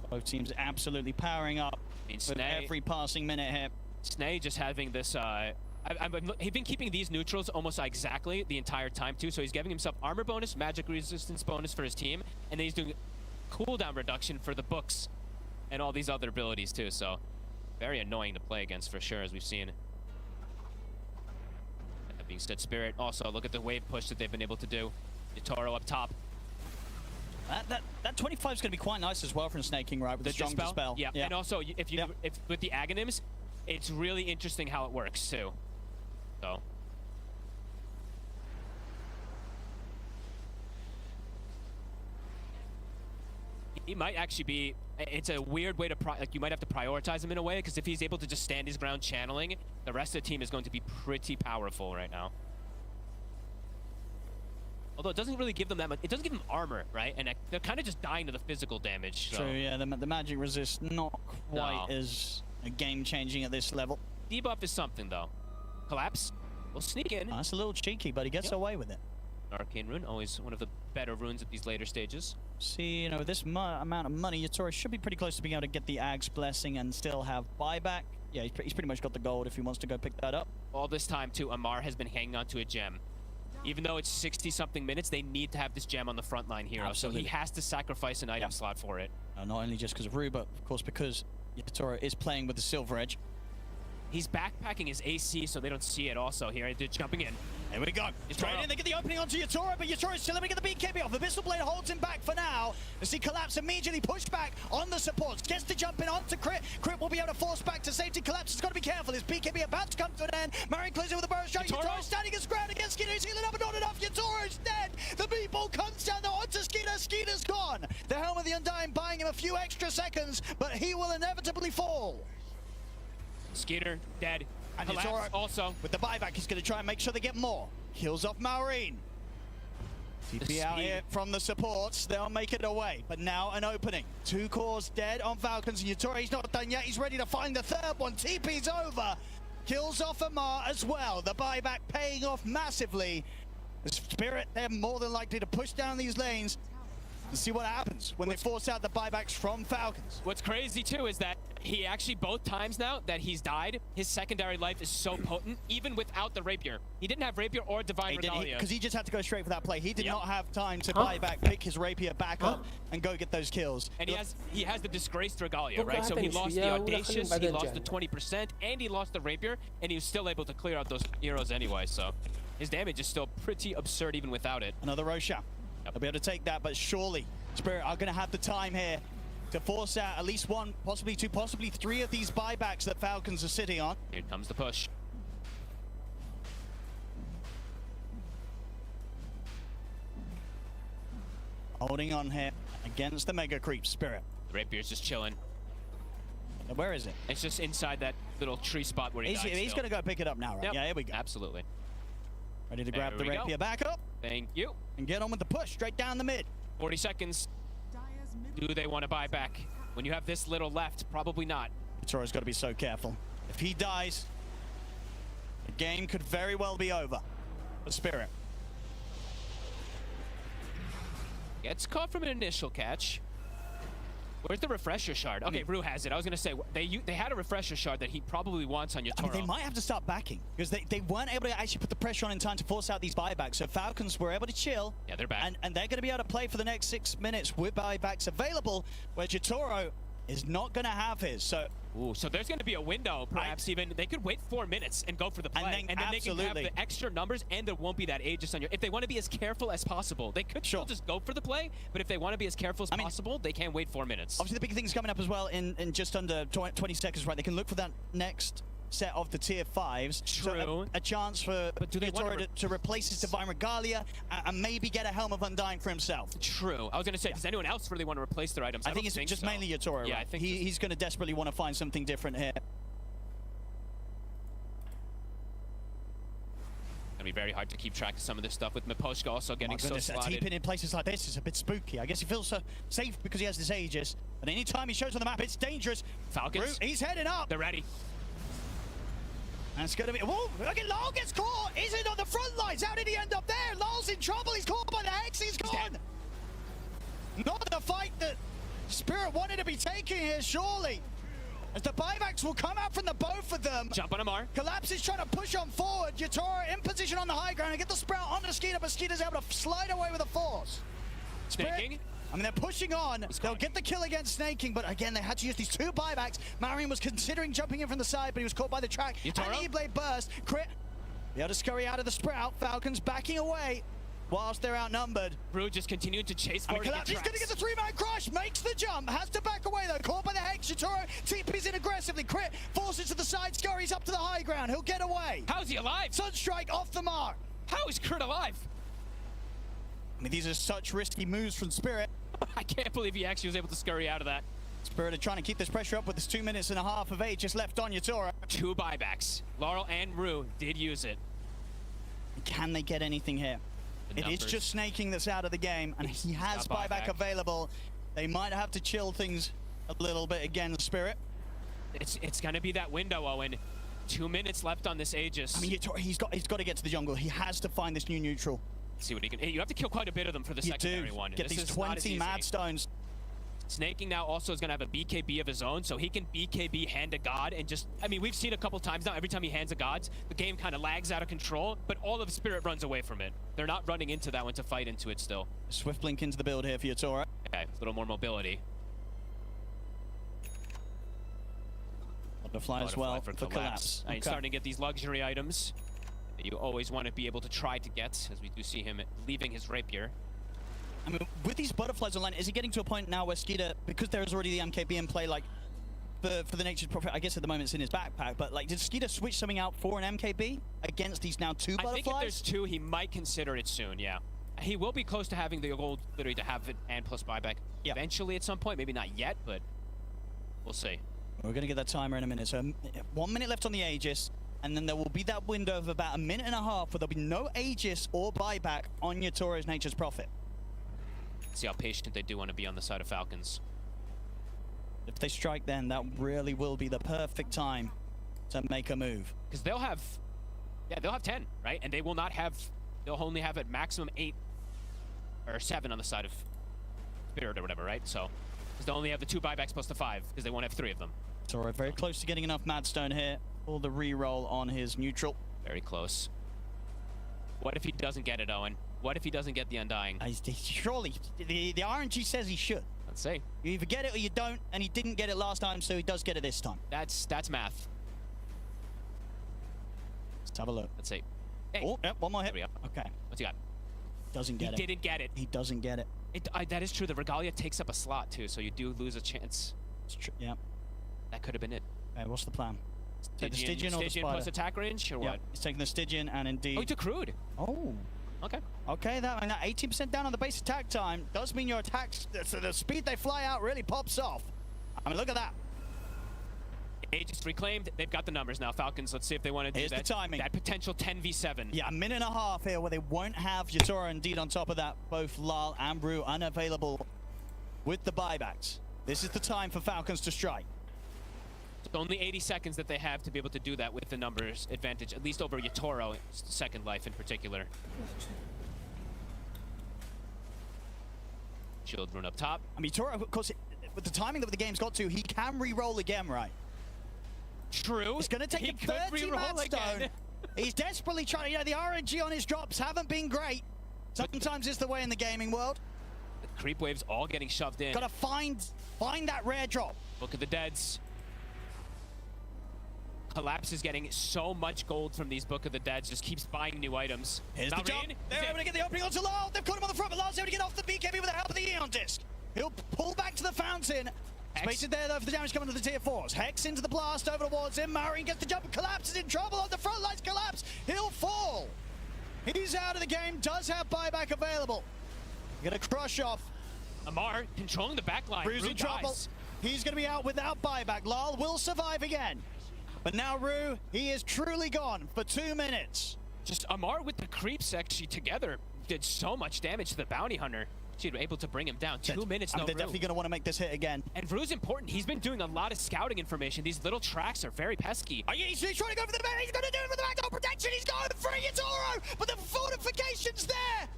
Both teams absolutely powering up with every passing minute here. Snay just having this, he's been keeping these neutrals almost exactly the entire time too, so he's giving himself armor bonus, magic resistance bonus for his team, and then he's doing cooldown reduction for the books and all these other abilities too, so very annoying to play against for sure, as we've seen. That being said, Spirit, also look at the wave push that they've been able to do. Yatoro up top. That 25 is going to be quite nice as well from Snaking, right? With the strong dispel. Yeah, and also if with the Aghanims, it's really interesting how it works too. So. He might actually be, it's a weird way to, you might have to prioritize him in a way, because if he's able to just stand his ground channeling, the rest of the team is going to be pretty powerful right now. Although it doesn't really give them that much, it doesn't give them armor, right? And they're kind of just dying to the physical damage. So. True, yeah, the magic resist not quite as game-changing at this level. Debuff is something, though. Collapse, will sneak in. That's a little cheeky, but he gets away with it. Arcane Rune, always one of the better runes at these later stages. See, you know, with this amount of money, Yatoro should be pretty close to being able to get the Ag's Blessing and still have buyback. Yeah, he's pretty much got the gold if he wants to go pick that up. All this time, too, Amar has been hanging on to a gem. Even though it's 60-something minutes, they need to have this gem on the front line hero, so he has to sacrifice an item slot for it. Not only just because of Rue, but of course because Yatoro is playing with the Silver Edge. He's backpacking his AC so they don't see it also here. They're jumping in. Here we go. Straight in, they get the opening onto Yatoro, but Yatoro's still able to get the BKB off. The Abyssal Blade holds him back for now. As he Collapse immediately pushed back on the supports. Gets to jump in onto Crit. Crit will be able to force back to safety. Collapse has got to be careful. His BKB about to come to an end. Marion clears it with a burrow strike. Yatoro standing his ground against Skeeter. He's healing up, but not enough. Yatoro's dead. The meatball comes down onto Skeeter. Skeeter's gone. The Helm of the Undying buying him a few extra seconds, but he will inevitably fall. Skeeter, dead. And Collapse also. With the buyback, he's going to try and make sure they get more. Kills off Maureen. TP out here from the supports. They'll make it away. But now an opening. 2 cores dead on Falcons. And Yatoro, he's not done yet. He's ready to find the third one. TP's over. Kills off Amar as well. The buyback paying off massively. The Spirit, they're more than likely to push down these lanes and see what happens when they force out the buybacks from Falcons. What's crazy too is that he actually, both times now that he's died, his secondary life is so potent, even without the rapier. He didn't have rapier or divine regalia. Because he just had to go straight for that play. He did not have time to buy back, pick his rapier back up, and go get those kills. And he has the disgraced regalia, right? So he lost the audacious, he lost the 20%, and he lost the rapier, and he was still able to clear out those heroes anyway. So his damage is still pretty absurd even without it. Another Roshan. They'll be able to take that, but surely Spirit are going to have the time here to force out at least 1, possibly 2, possibly 3 of these buybacks that Falcons are sitting on. Here comes the push. Holding on here against the Mega Creep Spirit. The rapier's just chilling. Where is it? It's just inside that little tree spot where he died. He's going to go pick it up now, right? Yep. Yeah, here we go. Absolutely. Ready to grab the rapier back up. Thank you. And get on with the push straight down the mid. 40 seconds. Do they want to buy back? When you have this little left, probably not. Toro's got to be so careful. If he dies, the game could very well be over for Spirit. Gets caught from an initial catch. Where's the refresher shard? Okay, Rue has it. I was gonna say they had a refresher shard that he probably wants on Yatoro. I mean, they might have to start backing because they weren't able to actually put the pressure on in time to force out these buybacks. So Falcons were able to chill. Yeah, they're back. And they're going to be able to play for the next 6 minutes with buybacks available, where Yatoro is not going to have his. So so there's going to be a window, perhaps even. They could wait 4 minutes and go for the play. And then they can have the extra numbers, and there won't be that Aegis on your... If they want to be as careful as possible, they could still just go for the play. But if they want to be as careful as possible, they can't wait 4 minutes. Obviously, the big thing's coming up as well in just under 20 seconds, right? They can look for that next set of the tier 5s. True. So a chance for Yatoro to replace his Divine Regalia and maybe get a Helm of Undying for himself. True. I was going to say, does anyone else really want to replace their items? I think it's just mainly Yatoro. Yeah, right? I think he's going to desperately want to find something different here. Gonna be very hard to keep track of some of this stuff with Miposhka also getting so slotted. TPing in places like this is a bit spooky. I guess he feels so safe because he has this Aegis. But any time he shows on the map, it's dangerous. Falcons. He's heading up. They're ready. And it's going to be... Whoa, look at Lol gets caught. He's in on the front lines. How did he end up there? Lol's in trouble. He's caught by the Hex. He's gone. Not the fight that Spirit wanted to be taking here, surely. As the buybacks will come out from the both of them. Jump on Amar. Collapse is trying to push on forward. Yatoro in position on the high ground and get the Sprout on the Skeeter, but Skeeter's able to slide away with a force. Snaking. I mean, they're pushing on. They'll get the kill against Snaking, but again, they had to use these 2 buybacks. Marion was considering jumping in from the side, but he was caught by the track. Yatoro? And E-Blade burst. Crit. Be able to scurry out of the Sprout. Falcons backing away whilst they're outnumbered. Brew just continued to chase forward. He's going to get the 3-man crush. Makes the jump. Has to back away, though. Caught by the Hex. Yatoro TP's in aggressively. Crit. Forces to the side. Scurries up to the high ground. He'll get away. How's he alive? Sunstrike off the mark. How is Crit alive? I mean, these are such risky moves from Spirit. I can't believe he actually was able to scurry out of that. Spirit are trying to keep this pressure up with this 2 minutes and a half of Aegis left on Yatoro. 2 buybacks. Laurel and Rue did use it. Can they get anything here? It is just Snaking that's out of the game, and he has buyback available. They might have to chill things a little bit again, Spirit. It's going to be that window, Owen. 2 minutes left on this Aegis. I mean, he's got to get to the jungle. He has to find this new neutral. See what he can. You have to kill quite a bit of them for the secondary one. Get these 20 mad stones. Snaking now also is going to have a BKB of his own, so he can BKB hand a god and just... I mean, we've seen a couple times now, every time he hands a god, the game kind of lags out of control, but all of Spirit runs away from it. They're not running into that one to fight into it still. Swift blink into the build here for Yatoro. Okay, a little more mobility. Butterfly as well for Collapse. He's starting to get these luxury items that you always want to be able to try to get, as we do see him leaving his rapier. I mean, with these butterflies online, is he getting to a point now where Skeeter, because there is already the MKB in play, like, for the Nature's Prophet, I guess at the moment it's in his backpack, but, like, did Skeeter switch something out for an MKB against these now 2 butterflies? I think if there's 2, he might consider it soon, yeah. He will be close to having the gold literally to have it and plus buyback eventually at some point. Maybe not yet, but we'll see. We're going to get that timer in a minute. So 1 minute left on the Aegis, and then there will be that window of about a minute and a half where there'll be no Aegis or buyback on Yatoro's Nature's Prophet. See how patient they do want to be on the side of Falcons. If they strike then, that really will be the perfect time to make a move. Because they'll have 10, right? And they will not have, they'll only have at maximum 8 or 7 on the side of Spirit or whatever, right? So, because they'll only have the 2 buybacks plus the 5, because they won't have 3 of them. Toro very close to getting enough Madstone here. All the re-roll on his neutral. Very close. What if he doesn't get it, Owen? What if he doesn't get the Undying? Surely, the RNG says he should. Let's see. You either get it or you don't, and he didn't get it last time, so he does get it this time. That's math. Let's have a look. Let's see. Hey. Oh, yep, one more hit. There we go. Okay. What's he got? Doesn't get it. He didn't get it. He doesn't get it. That is true. The Regalia takes up a slot, too, so you do lose a chance. It's true. Yeah. That could have been it. Okay, what's the plan? Take the Stygian or the Stygian Spider? plus attack range, or Yeah, what? he's taking the Stygian, and indeed... Oh, he took Crude. Oh. Okay. Okay, that 18% down on the base attack time does mean your attacks, so the speed they fly out really pops off. I mean, look at that. Aegis reclaimed. They've got the numbers now. Falcons, let's see if they want to do Here's that. the timing. That potential 10v7. Yeah, a minute and a half here where they won't have Yatoro. Indeed, on top of that, both Lal and Brew unavailable with the buybacks. This is the time for Falcons to strike. It's only 80 seconds that they have to be able to do that with the numbers advantage, at least over Yatoro, Second Life in particular. Shield rune up top. I mean, Yatoro, of course, with the timing that the game's got to, he can re-roll again, right? True. It's going to take him 30 Madstone. He's desperately trying, you know, the RNG on his drops haven't been great. Sometimes it's the way in the gaming world. The creep waves all getting shoved in. Gotta find that rare drop. Look at the Deads. Collapse is getting so much gold from these Book of the Deads, just keeps buying new items. Here's the jump. They're able to get the opening onto Lal. They've caught him on the front, but Lal's able to get off the BKB with the help of the Eon Disc. He'll pull back to the fountain. Space it there, though, for the damage coming to the tier 4s. Hex into the blast over towards him. Marine gets the jump and collapses in trouble on the front lines. Collapse. He'll fall. He's out of the game. Does have buyback available. Gonna crush off. Amar controlling the back line. Rue's in trouble. He's gonna be out without buyback. Lal will survive again. But now Rue, he is truly gone for 2 minutes. Just Amar with the creeps actually together did so much damage to the bounty hunter. She was able to bring him down. 2 minutes, no They're definitely going to want to make this hit again. And Rue's important. He's been doing a lot of scouting information. These little tracks are very pesky. He's trying to go for the man. He's going to do it with the backdoor protection. He's going for Yatoro, but the fortification's there.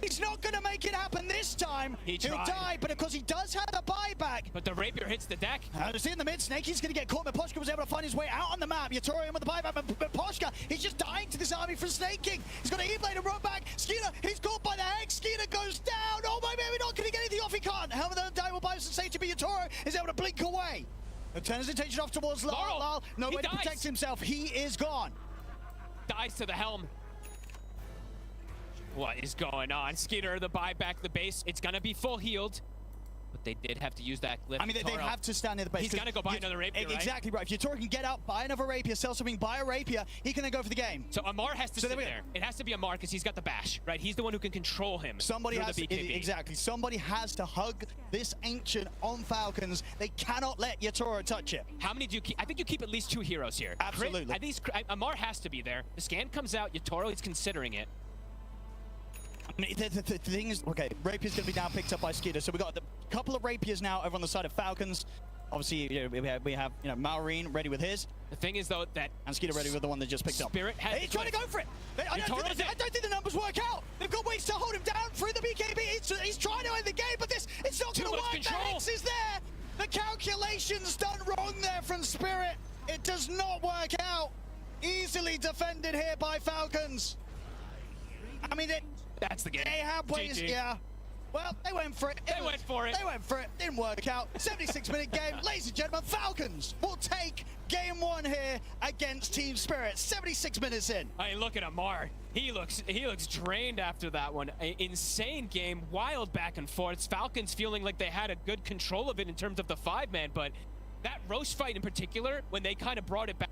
He's not going to make it happen this time. He'll die, but of course he does have a buyback. But the rapier hits the deck. See in the mid, Snakey's going to get caught, but Poshka was able to find his way out on the map. Yatoro in with the buyback, but Poshka, he's just dying to this army from snaking. He's got an E-blade and run back. Skeeter, he's caught by the hex. Skeeter goes down. Oh my man, we're not going to get anything off. He can't. Helmet of the Die will buy some safety, but Yatoro is able to blink away. And turns his attention off towards Lal. No way to protect himself. He is gone. Dies to the helm. What is going on? Skeeter, the buyback, the base. It's going to be full healed. But they did have to use that glyph. I mean, they have to stand near the base. He's going to go buy another rapier, right? Exactly right. If Yatoro can get out, buy another rapier, sell something, buy a rapier, he can then go for the game. So Amar has to sit there. It has to be Amar because he's got the bash, right? He's the one who can control him. Somebody has to, exactly. Somebody has to hug this Ancient on Falcons. They cannot let Yatoro touch it. How many do you keep? I think you keep at least 2 heroes here. Absolutely. At least Amar has to be there. The scan comes out. Yatoro is considering it. I mean, the thing is, okay, Rapier's going to be now picked up by Skeeter. So we've got a couple of Rapiers now over on the side of Falcons. Obviously, you know, we have Maureen ready with his. The thing is, though, that... And Skeeter ready with the one that just picked up. Spirit has... He's trying to go for it. I don't think the numbers work out. They've got ways to hold him down through the BKB. He's trying to end the game, but it's not going to work. The Hex is there. The calculation's done wrong there from Spirit. It does not work out. Easily defended here by Falcons. I mean, that's the game. They have ways, yeah. Well, they went for it. They went for it. Didn't work out. 76-minute game. Ladies and gentlemen, Falcons will take game 1 here against Team Spirit. 76 minutes in. I mean, look at Amar. He looks drained after that one. Insane game. Wild back and forth. Falcons feeling like they had a good control of it in terms of the 5-man, but that roast fight in particular, when they kind of brought it back.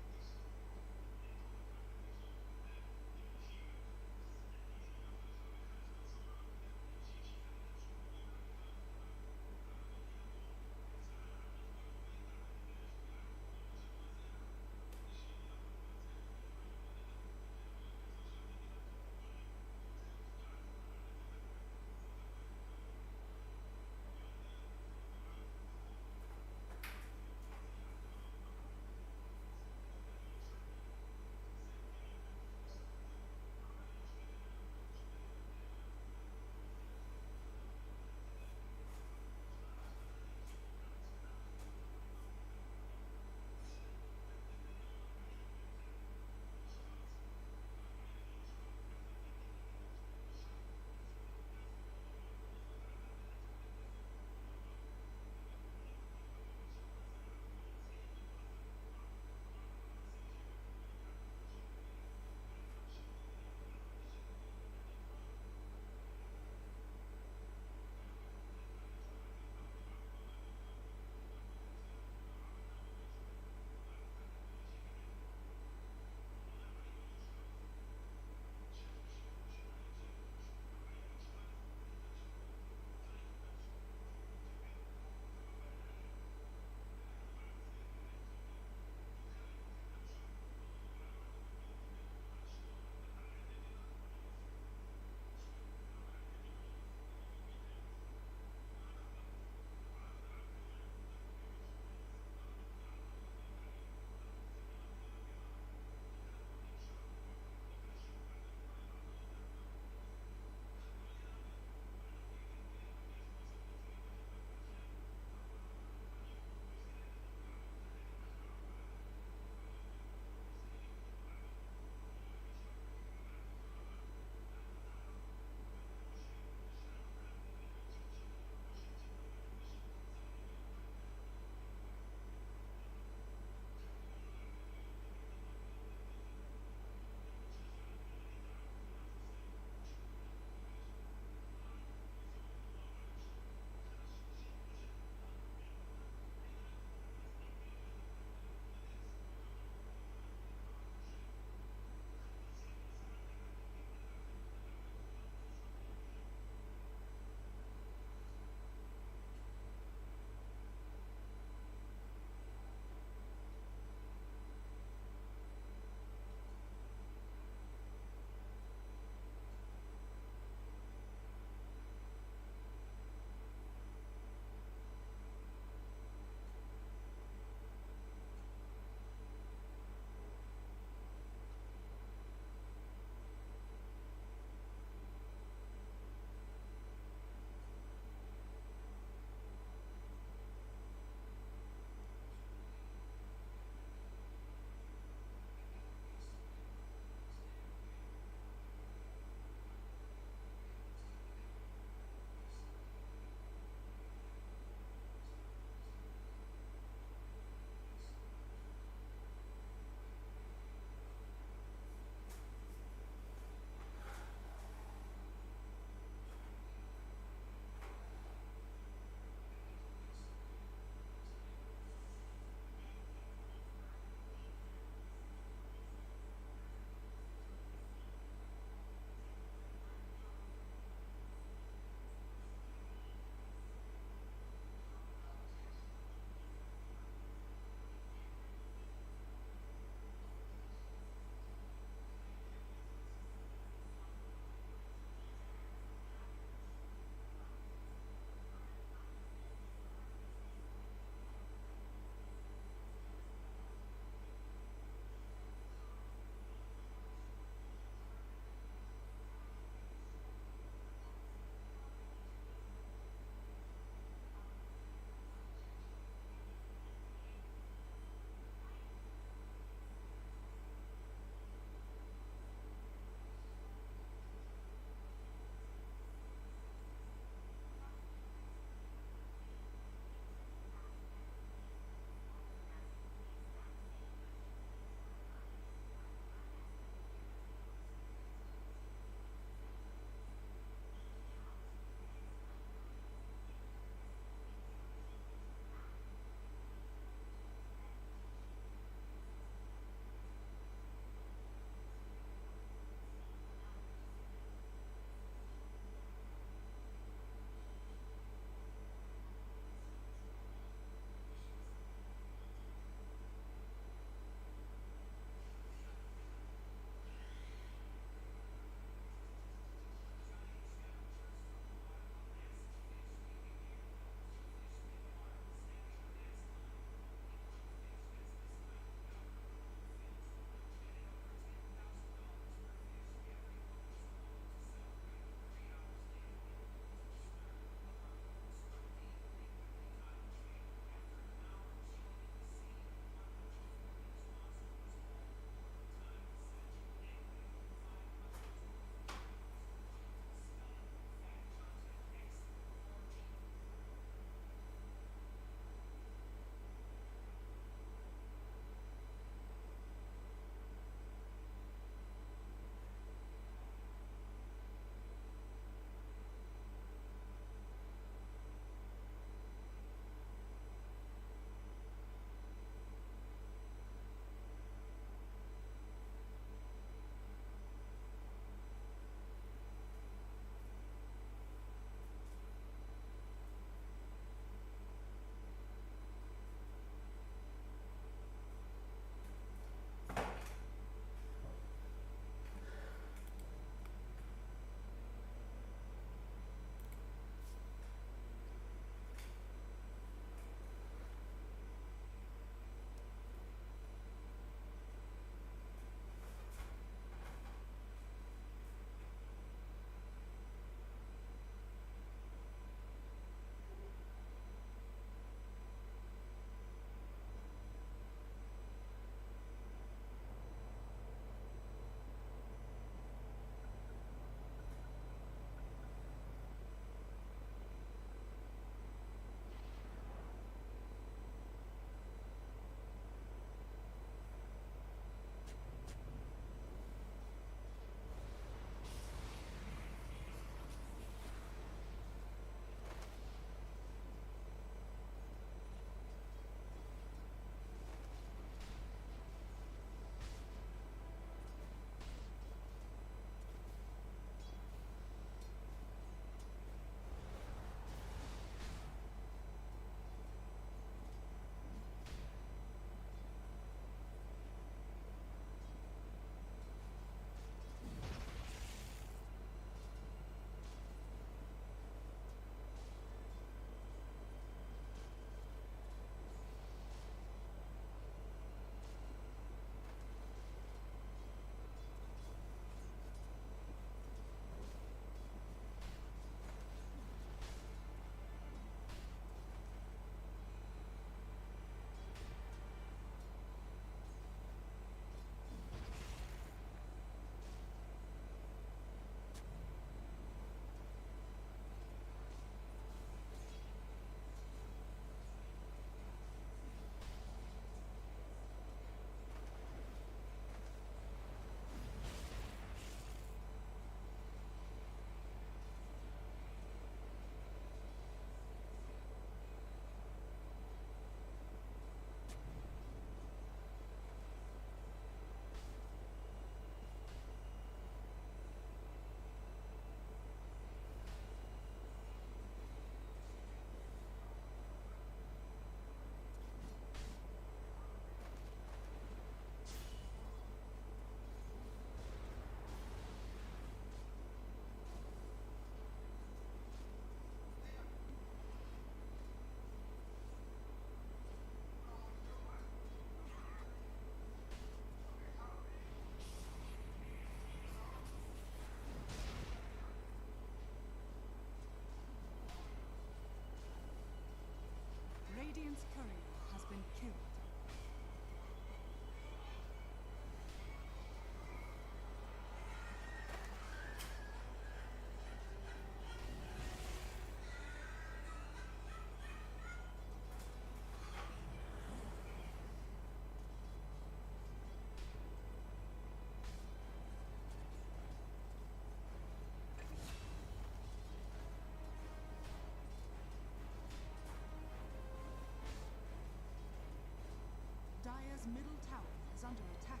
middle tower is under attack.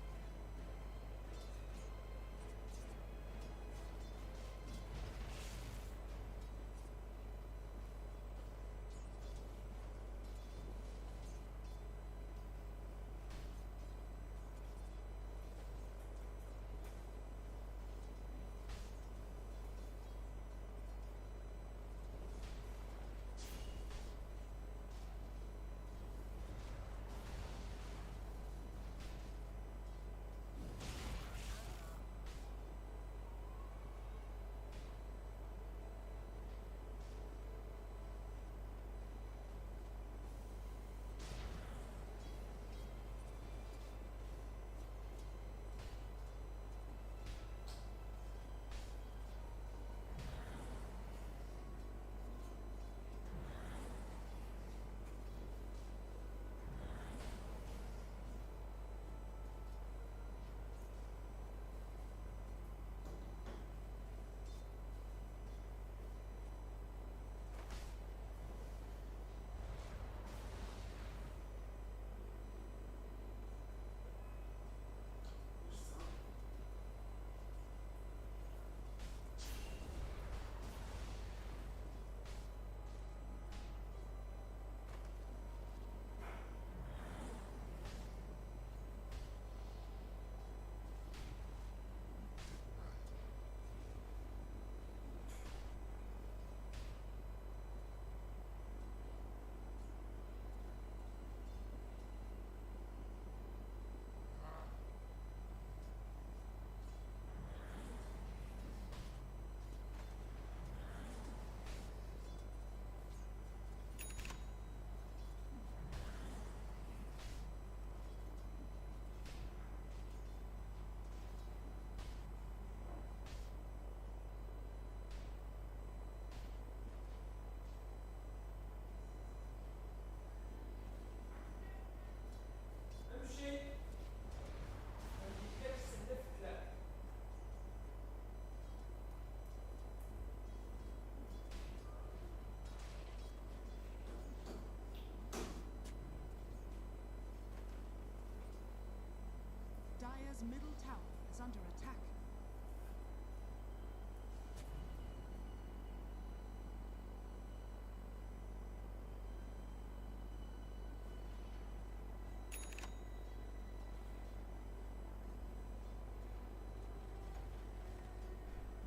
Dire's middle tower is under attack.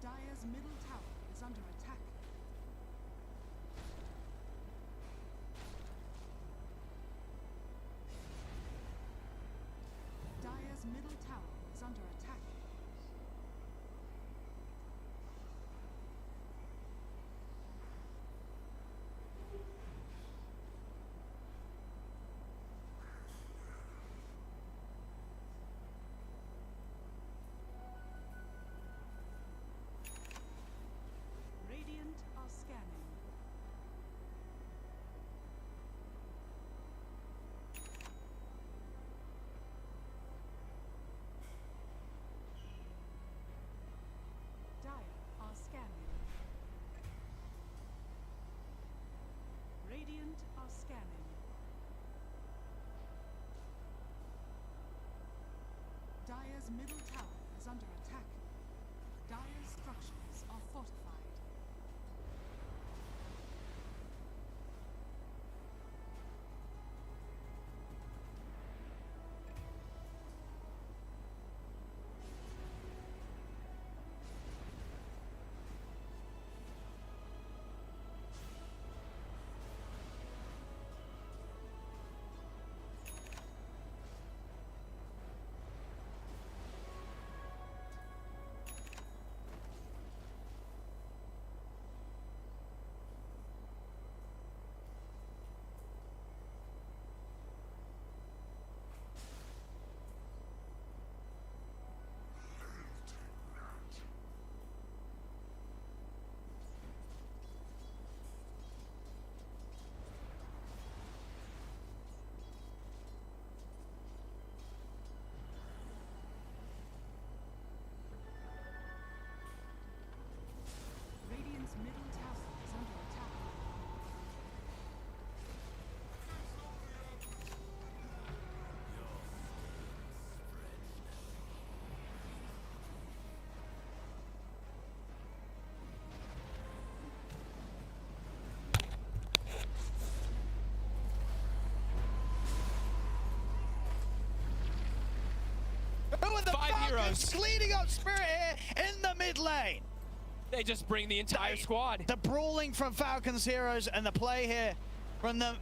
Dire's middle tower is under attack. Dire's middle tower is under attack. Radiant are scanning. Dire are scanning. Radiant are scanning. Dire's middle tower is under attack. Dire's structures are fortified. heroes. Cleaning up Spirit here in the mid lane. They just bring the entire squad. The brawling from Falcons heroes and the play here from them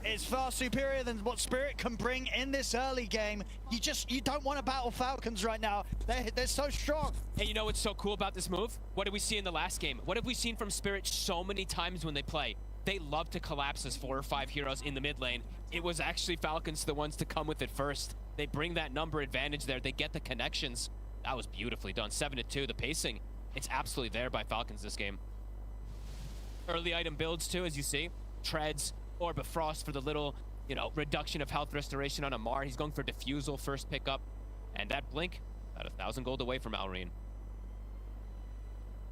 is far superior than what Spirit can bring in this early game. You don't want to battle Falcons right now. They're so strong. And you know what's so cool about this move? What did we see in the last game? What have we seen from Spirit so many times when they play? They love to collapse as 4 or 5 heroes in the mid lane. It was actually Falcons the ones to come with it first. They bring that number advantage there. They get the connections. That was beautifully done. 7-2, the pacing. It's absolutely there by Falcons this game. Early item builds too, as you see. Treads, Orb of Frost for the little, you know, reduction of health restoration on Ammar. He's going for Diffusal first pickup. And that Blink, about 1,000 gold away from Malrine.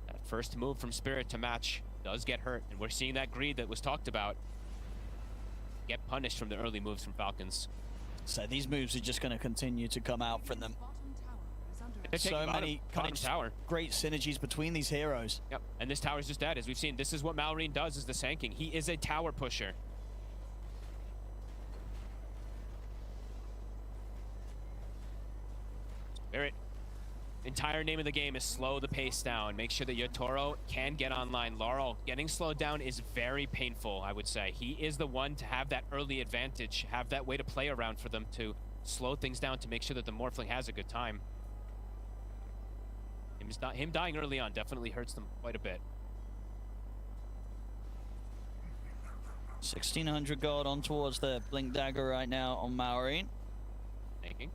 That first move from Spirit to match does get hurt. And we're seeing that greed that was talked about get punished from the early moves from Falcons. So these moves are just going to continue to come out from them. They're So many kind of tower. great synergies between these heroes. Yep, and this tower's just dead. As we've seen, this is what Malrine does, is the sanking. He is a tower pusher. Spirit, entire name of the game is slow the pace down. Make sure that Yotaro can get online. Laurel, getting slowed down is very painful, I would say. He is the one to have that early advantage, have that way to play around for them to slow things down to make sure that the Morphling has a good time. Him dying early on definitely hurts them quite a bit. 1,600 gold on towards the Blink Dagger right now on Malrine. Thinking.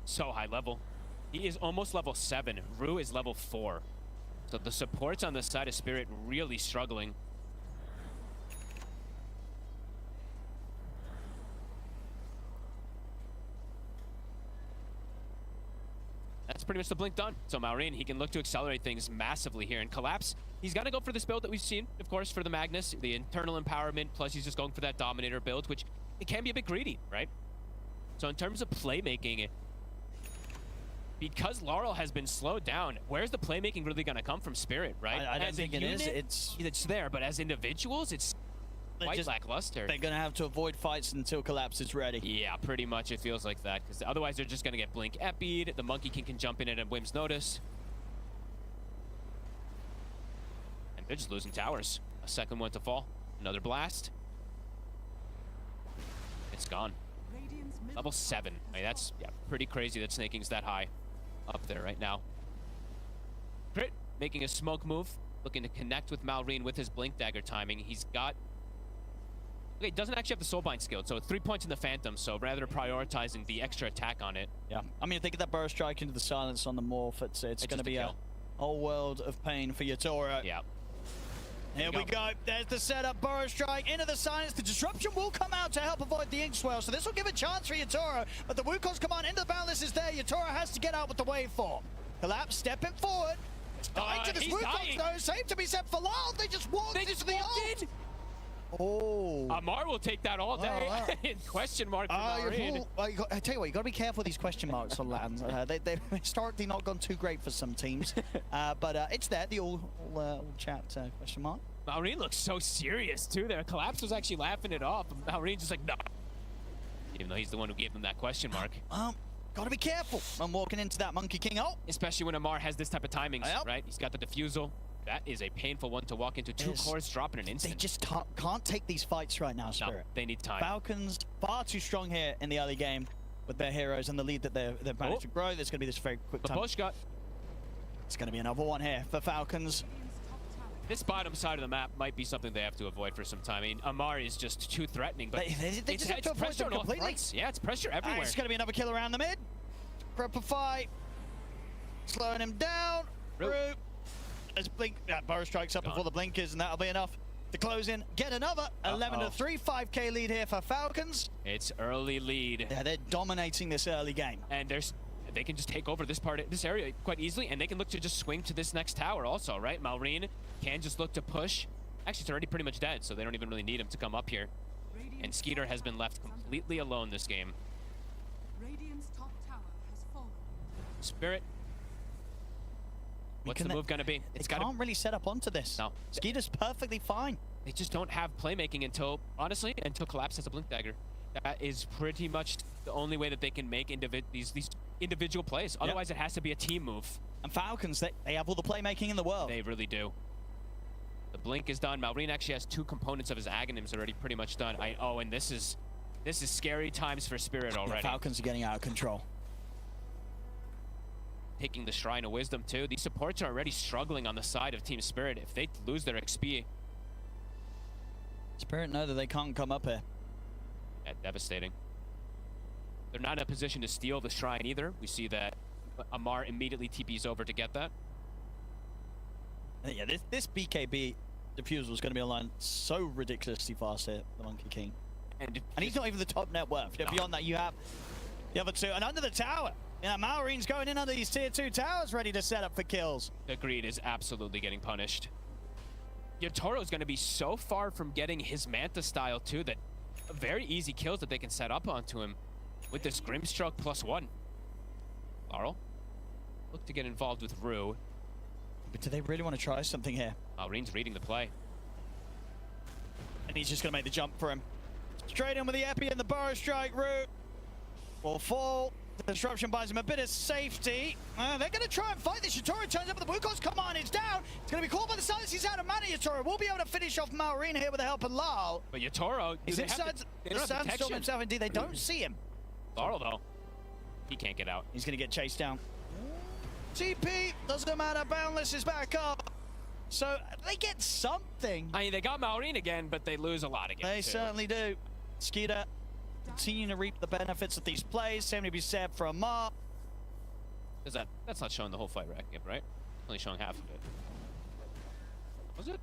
So high level. He is almost level 7. Rue is level 4. So the supports on the side of Spirit really struggling. That's pretty much the Blink done. So Malrine, he can look to accelerate things massively here. And Collapse, he's got to go for this build that we've seen, of course, for the Magnus, the internal empowerment, plus he's just going for that Dominator build, which it can be a bit greedy, right? So in terms of playmaking, because Laurel has been slowed down, where's the playmaking really going to come from Spirit, right? I don't think it is. It's there, but as individuals, it's quite lackluster. They're going to have to avoid fights until Collapse is ready. Yeah, pretty much it feels like that, because otherwise they're just going to get Blink Epied. The Monkey King can jump in at a whim's notice. And they're just losing towers. A second one to fall. Another blast. It's gone. Level 7. I mean, that's pretty crazy that Snaking's that high up there right now. Crit making a smoke move, looking to connect with Malrine with his Blink Dagger timing. He's got... Okay, doesn't actually have the Soulbind skill, so 3 points in the Phantom, so rather prioritizing the extra attack on it. Yeah, I mean, think of that Burrow Strike into the silence on the Morph. It's going to be a whole world of pain for Yotaro. Yeah. Here we go. There's the setup. Burrow Strike into the silence. The disruption will come out to help avoid the Inkswell, so this will give a chance for Yotaro. But the Wukong's command into the balance is there. Yotaro has to get out with the waveform. Collapse stepping forward. It's dying to this Wukong, though. Save to be set for Lal. They just walked into the ult. Oh. Ammar will take that all day. Wow. Question mark for Malrine. I tell you what, you got to be careful with these question marks on lands. They've historically not gone too great for some teams, but it's there. The all chat question mark. Malrine looks so serious too. There, Collapse was actually laughing it off. Malrine's just like, no. Even though he's the one who gave them that question mark. Got to be careful when walking into that Monkey King ult. Especially when Ammar has this type of timings, right? He's got the Diffusal. That is a painful one to walk into. 2 cores drop in an instant. They just can't take these fights right now, Spirit. No, they need time. Falcons far too strong here in the early game with their heroes and the lead that they've managed to grow. There's going to be this very quick time. Push got. It's going to be another one here for Falcons. This bottom side of the map might be something they have to avoid for some time. I mean, Ammar is just too threatening, but they just have to avoid them completely. Yeah, it's pressure everywhere. It's going to be another kill around the mid. Proper fight. Slowing him down. Root. As Blink, Burrow strikes up before the blinkers, and that'll be enough to close in. Get another 11-3, 5k lead here for Falcons. It's early lead. Yeah, they're dominating this early game. And they can just take over this area quite easily, and they can look to just swing to this next tower also, right? Malrine can just look to push. Actually, it's already pretty much dead, so they don't even really need him to come up here. And Skeeter has been left completely alone this game. Radiant's top tower has fallen. Spirit. What's the move going to be? It can't really set up onto this. No. Skeeter's perfectly fine. They just don't have playmaking until, honestly, until Collapse has a Blink Dagger. That is pretty much the only way that they can make these individual plays. Otherwise, it has to be a team move. And Falcons, they have all the playmaking in the world. They really do. The Blink is done. Malrine actually has 2 components of his Aghanims already pretty much done. And this is scary times for Spirit already. The Falcons are getting out of control. Taking the Shrine of Wisdom too. These supports are already struggling on the side of Team Spirit. If they lose their XP, Spirit know that they can't come up here. yeah, devastating. They're not in a position to steal the Shrine either. We see that Amar immediately TPs over to get that. Yeah, this BKB defusal is going to be online so ridiculously fast here, the Monkey King. And he's not even the top net worth. No. Beyond that, you have the other 2. And under the tower, Malrine's going in under these tier 2 towers, ready to set up for kills. the Greed is absolutely getting punished. Yotaro is going to be so far from getting his Manta style too that very easy kills that they can set up onto him with this Grimstroke +1. Laurel, look to get involved with Rue. But do they really want to try something here? Malrine's reading the play. And he's just going to make the jump for him. Straight in with the Epi and the Burrow Strike route. Will fall. The disruption buys him a bit of safety. They're going to try and fight this. Yotaro turns up with the Wukong's command. It's down. It's going to be caught by the silence. He's out of mana. Yotaro will be able to finish off Malrine here with the help of Lal. But Yotaro, He's inside the sandstorm himself. Indeed, they don't see him. Laurel though, he can't get out. He's going to get chased down. TP doesn't matter. Boundless is back up. So they get something. I mean, they got Malrine again, but they lose a lot again. They certainly do. Skeeter continuing to reap the benefits of these plays. Same to be said for Amar. That's not showing the whole fight racket, right? Only showing half of it. Was it?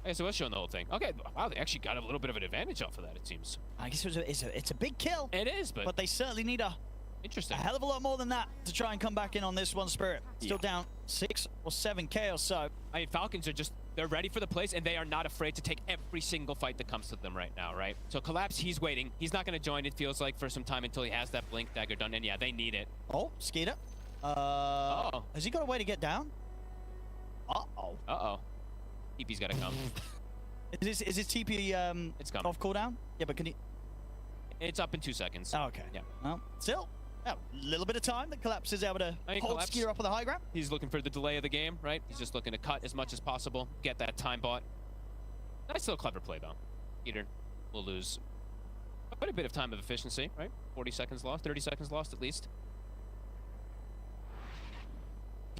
I guess it was showing the whole thing. Okay, wow, they actually got a little bit of an advantage off of that, it seems. I guess it's a big kill. It is, but they certainly need a interesting. hell of a lot more than that to try and come back in on this one, Spirit. Still down 6 or 7K or so. I mean, Falcons are they're ready for the plays, and they are not afraid to take every single fight that comes to them right now, right? So Collapse, he's waiting. He's not going to join, it feels like, for some time until he has that Blink Dagger done, and yeah, they need it. Oh, Skeeter. Has he got a way to get down? Uh-oh. Uh-oh. TP's got to come. Is his TP It's coming. off cooldown? Yeah, but can he... It's up in 2 seconds. Oh, okay. Yeah. Well, still, a little bit of time. The Collapse is able to hold Collapse, Skeeter up on the high ground. He's looking for the delay of the game, right? He's just looking to cut as much as possible, get that time bought. That's still a clever play, though. Skeeter will lose quite a bit of time of efficiency, right? 40 seconds lost, 30 seconds lost at least.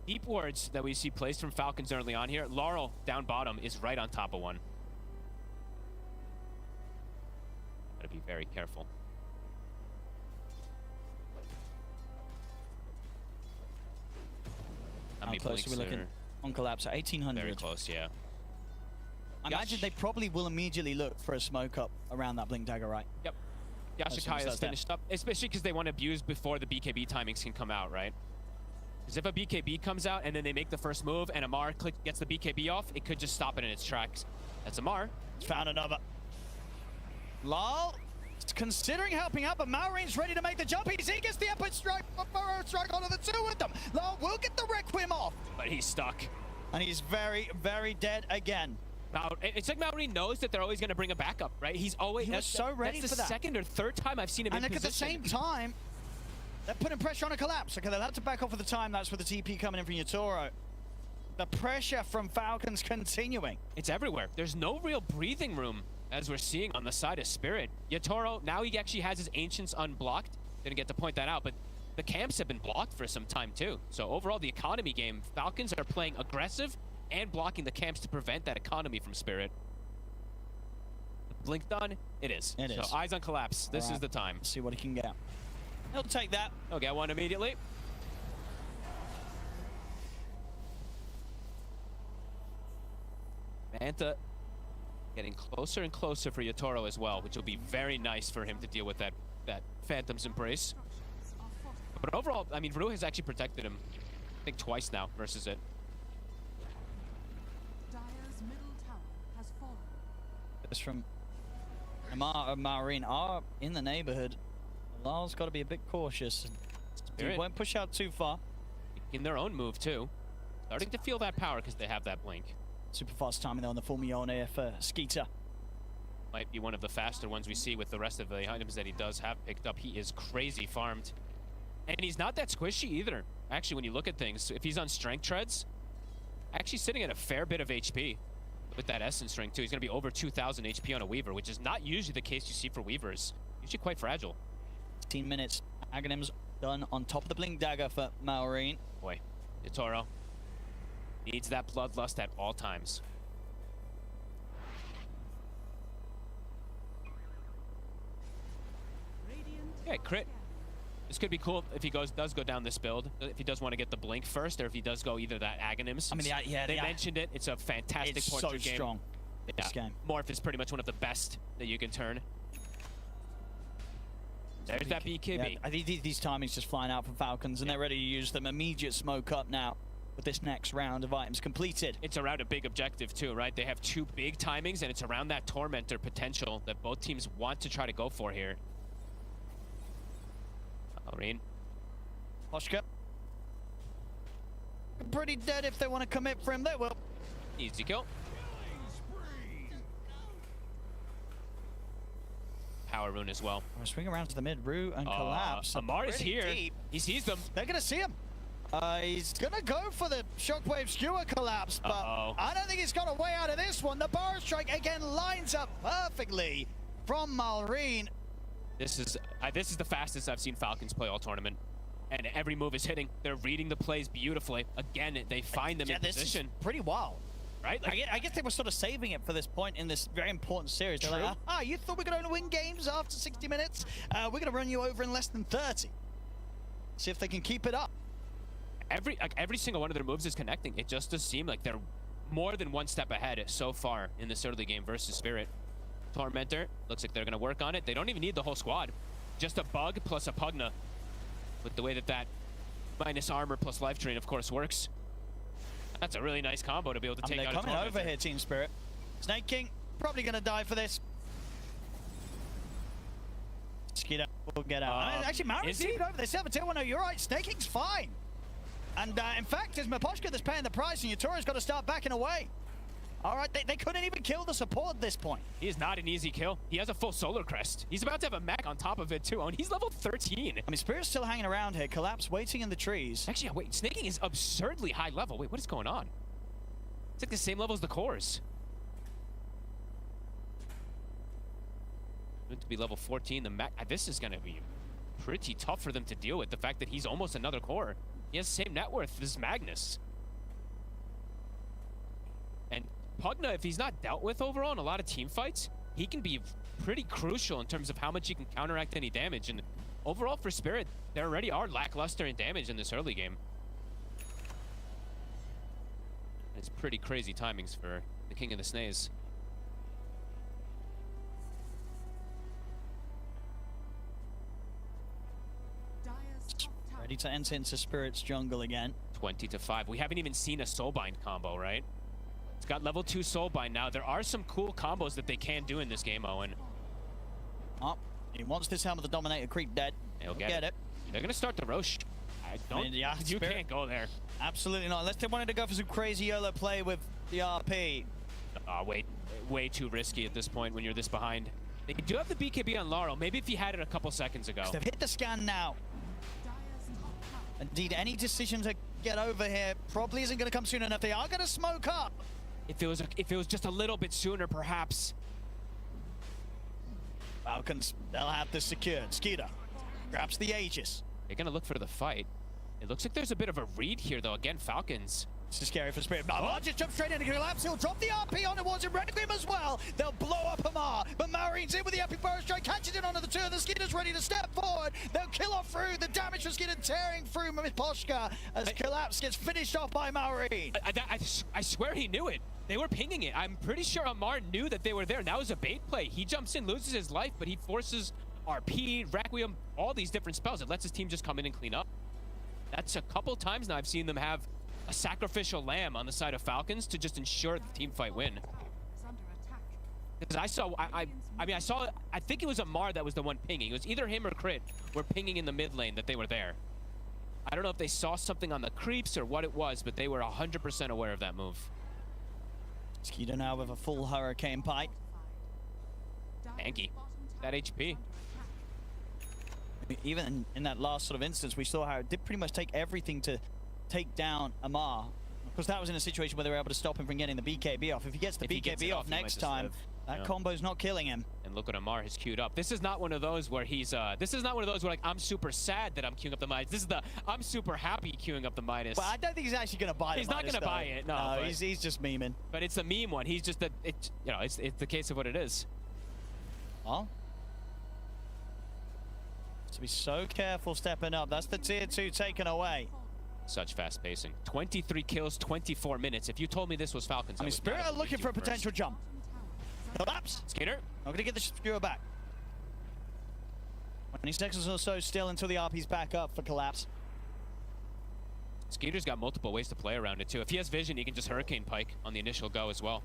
Deep wards that we see placed from Falcons early on here. Laurel down bottom is right on top of one. Gotta be very careful. How many close are we looking on Collapse? At 1800. Very close, yeah. I imagine they probably will immediately look for a smoke up around that Blink Dagger, right? Yep. As soon as Yashikaya that's is finished up, especially because they want to abuse before the BKB timings can come out, right? Because if a BKB comes out and then they make the first move and Amar gets the BKB off, it could just stop it in its tracks. That's Amar. Found another. Lal considering helping out, but Malrine's ready to make the jump. He gets the epic strike, Burrow strike onto the 2 with them. Lal will get the Requiem off. But he's stuck. And he's very, very dead again. Now, it's like Malrine knows that they're always going to bring a backup, right? He's always He was so ready that's for the that. second or third time I've seen him And in look, at the position. same time, they're putting pressure on a Collapse. Okay, they'll have to back off at the time. That's with the TP coming in from Yotaro. The pressure from Falcons continuing. It's everywhere. There's no real breathing room, as we're seeing on the side of Spirit. Yotaro, now he actually has his Ancients unblocked. Didn't get to point that out, but the camps have been blocked for some time too. So overall, the economy game, Falcons are playing aggressive and blocking the camps to prevent that economy from Spirit. Blink done? It is. It is. So eyes on Collapse. This is the time. Let's see what he can get. He'll take that. He'll get one immediately. Manta getting closer and closer for Yotaro as well, which will be very nice for him to deal with that Phantom's Embrace. But overall, I mean, Rue has actually protected him, I think, twice now versus it. Dire's middle tower has fallen. This from Malrine are in the neighborhood. Lal's got to be a bit cautious. He Spirit won't push out too far. in their own move too. Starting to feel that power because they have that blink. Super fast timing there on the Fulmione for Skeeter. Might be one of the faster ones we see with the rest of the items that he does have picked up. He is crazy farmed. And he's not that squishy either. Actually, when you look at things, if he's on strength treads, actually sitting at a fair bit of HP. With that Essence ring too, he's gonna be over 2,000 HP on a Weaver, which is not usually the case you see for Weavers. Usually quite fragile. 15 minutes. Aghanim's done on top of the Blink Dagger for Maureen. Boy, Yatoro needs that bloodlust at all times. Yeah, crit. This could be cool if he does go down this build. If he does want to get the blink first, or if he does go either that Aghanims. I mean, yeah, they mentioned it. It's a fantastic it's portrait so game. Strong. Yeah. This game. Morph is pretty much one of the best that you can turn. There's that BKB. Yeah, I think these timings just flying out from Falcons, and they're ready to use them. Immediate smoke up now with this next round of items completed. It's around a big objective too, right? They have two big timings, and it's around that Tormentor potential that both teams want to try to go for here. Marine. Poshka. Pretty dead if they want to commit for him. They will. Easy kill. Power rune as well. Swing around to the mid, Rue and Collapse. Amar is here. Deep. He sees them. They're going to see him. He's going to go for the Shockwave Skewer Collapse, but I don't think he's got a way out of this one. The Bar Strike again lines up perfectly from Malrine. This is the fastest I've seen Falcons play all tournament. And every move is hitting. They're reading the plays beautifully. Again, they find them in position. Is pretty wild. Right? Like, I guess they were sort of saving it for this point in this very important series. They're like, you thought we could only win games after 60 minutes? We're going to run you over in less than 30. See if they can keep it up. Every single one of their moves is connecting. It just does seem like they're more than one step ahead so far in this early game versus Spirit. Tormentor, looks like they're going to work on it. They don't even need the whole squad. Just a Bug plus a Pugna. With the way that minus armor plus life drain, of course, works. That's a really nice combo to be able to take out a Tormentor. They're coming over here, Team Spirit. Snake King, probably going to die for this. Skeeter will get out. Actually, Marin's over. They still have a tail. No, you're right. Snake King's fine. And in fact, it's Miposhka that's paying the price, and Yatoro's got to start backing away. All right, they couldn't even kill the support at this point. He is not an easy kill. He has a full Solar Crest. He's about to have a mech on top of it, too, and he's level 13. I mean, Spirit's still hanging around here. Collapse waiting in the trees. Actually, wait, Snaking is absurdly high level. Wait, what is going on? It's like the same level as the cores. Going to be level 14. The mech. This is going to be pretty tough for them to deal with. The fact that he's almost another core. He has the same net worth as Magnus. And Pugna, if he's not dealt with overall in a lot of team fights, he can be pretty crucial in terms of how much he can counteract any damage. And overall for Spirit, they already are lackluster in damage in this early game. It's pretty crazy timings for the King of the Snays. Ready to enter into Spirit's jungle again. 20-5. We haven't even seen a Soulbind combo, right? It's got level 2 Soulbind now. There are some cool combos that they can do in this game, Owen. Oh, he wants this Helm of the Dominator creep dead. He'll get it. They're going to start the Roche. You can't go there. Absolutely not. Unless they wanted to go for some crazy YOLO play with the RP. Way too risky at this point when you're this behind. They do have the BKB on Laurel. Maybe if he had it a couple seconds ago. They've hit the scan now. Indeed, any decision to get over here probably isn't going to come soon enough. They are going to smoke up. If it was just a little bit sooner, perhaps. Falcons, they'll have this secured. Skeeter grabs the Aegis. They're going to look for the fight. It looks like there's a bit of a read here, though. Again, Falcons. This is scary for Spirit. Just jump straight into Collapse. He'll drop the RP on towards him. Requiem as well. They'll blow up Amar. But Marine's in with the epic burst strike. Catches it onto the two. The Skeeter's ready to step forward. They'll kill off through. The damage from Skeeter tearing through Miposhka as Collapse gets finished off by Marine. I swear he knew it. They were pinging it. I'm pretty sure Amar knew that they were there. That was a bait play. He jumps in, loses his life, but he forces RP, Requiem, all these different spells. It lets his team just come in and clean up. That's a couple times now I've seen them have a sacrificial lamb on the side of Falcons to just ensure the team fight win. Because I think it was Amar that was the one pinging. It was either him or Crit were pinging in the mid lane that they were there. I don't know if they saw something on the creeps or what it was, but they were 100% aware of that move. Skeeter now with a full hurricane pike. Anky. That HP. Even in that last sort of instance, we saw how it did pretty much take everything to take down Amar. Of course, that was in a situation where they were able to stop him from getting the BKB off. If he gets the BKB off next time, that combo's not killing him. And look what Amar has queued up. This is not one of those where he's, this is not one of those where, like, I'm super sad that I'm queuing up the Midas. This is the, I'm super happy queuing up the Midas. But I don't think he's actually going to buy it. He's not going to buy it, no. No, he's just memeing. But it's a meme one. He's just, it's the case of what it is. Oh. To be so careful stepping up. That's the tier 2 taken away. Such fast pacing. 23 kills, 24 minutes. If you told me this was Falcons, I mean, Spirit are looking for a potential jump. Collapse. Skater. Not going to get the skewer back. 20 seconds or so still until the RP's back up for collapse. Skeeter's got multiple ways to play around it, too. If he has vision, he can just Hurricane Pike on the initial go as well.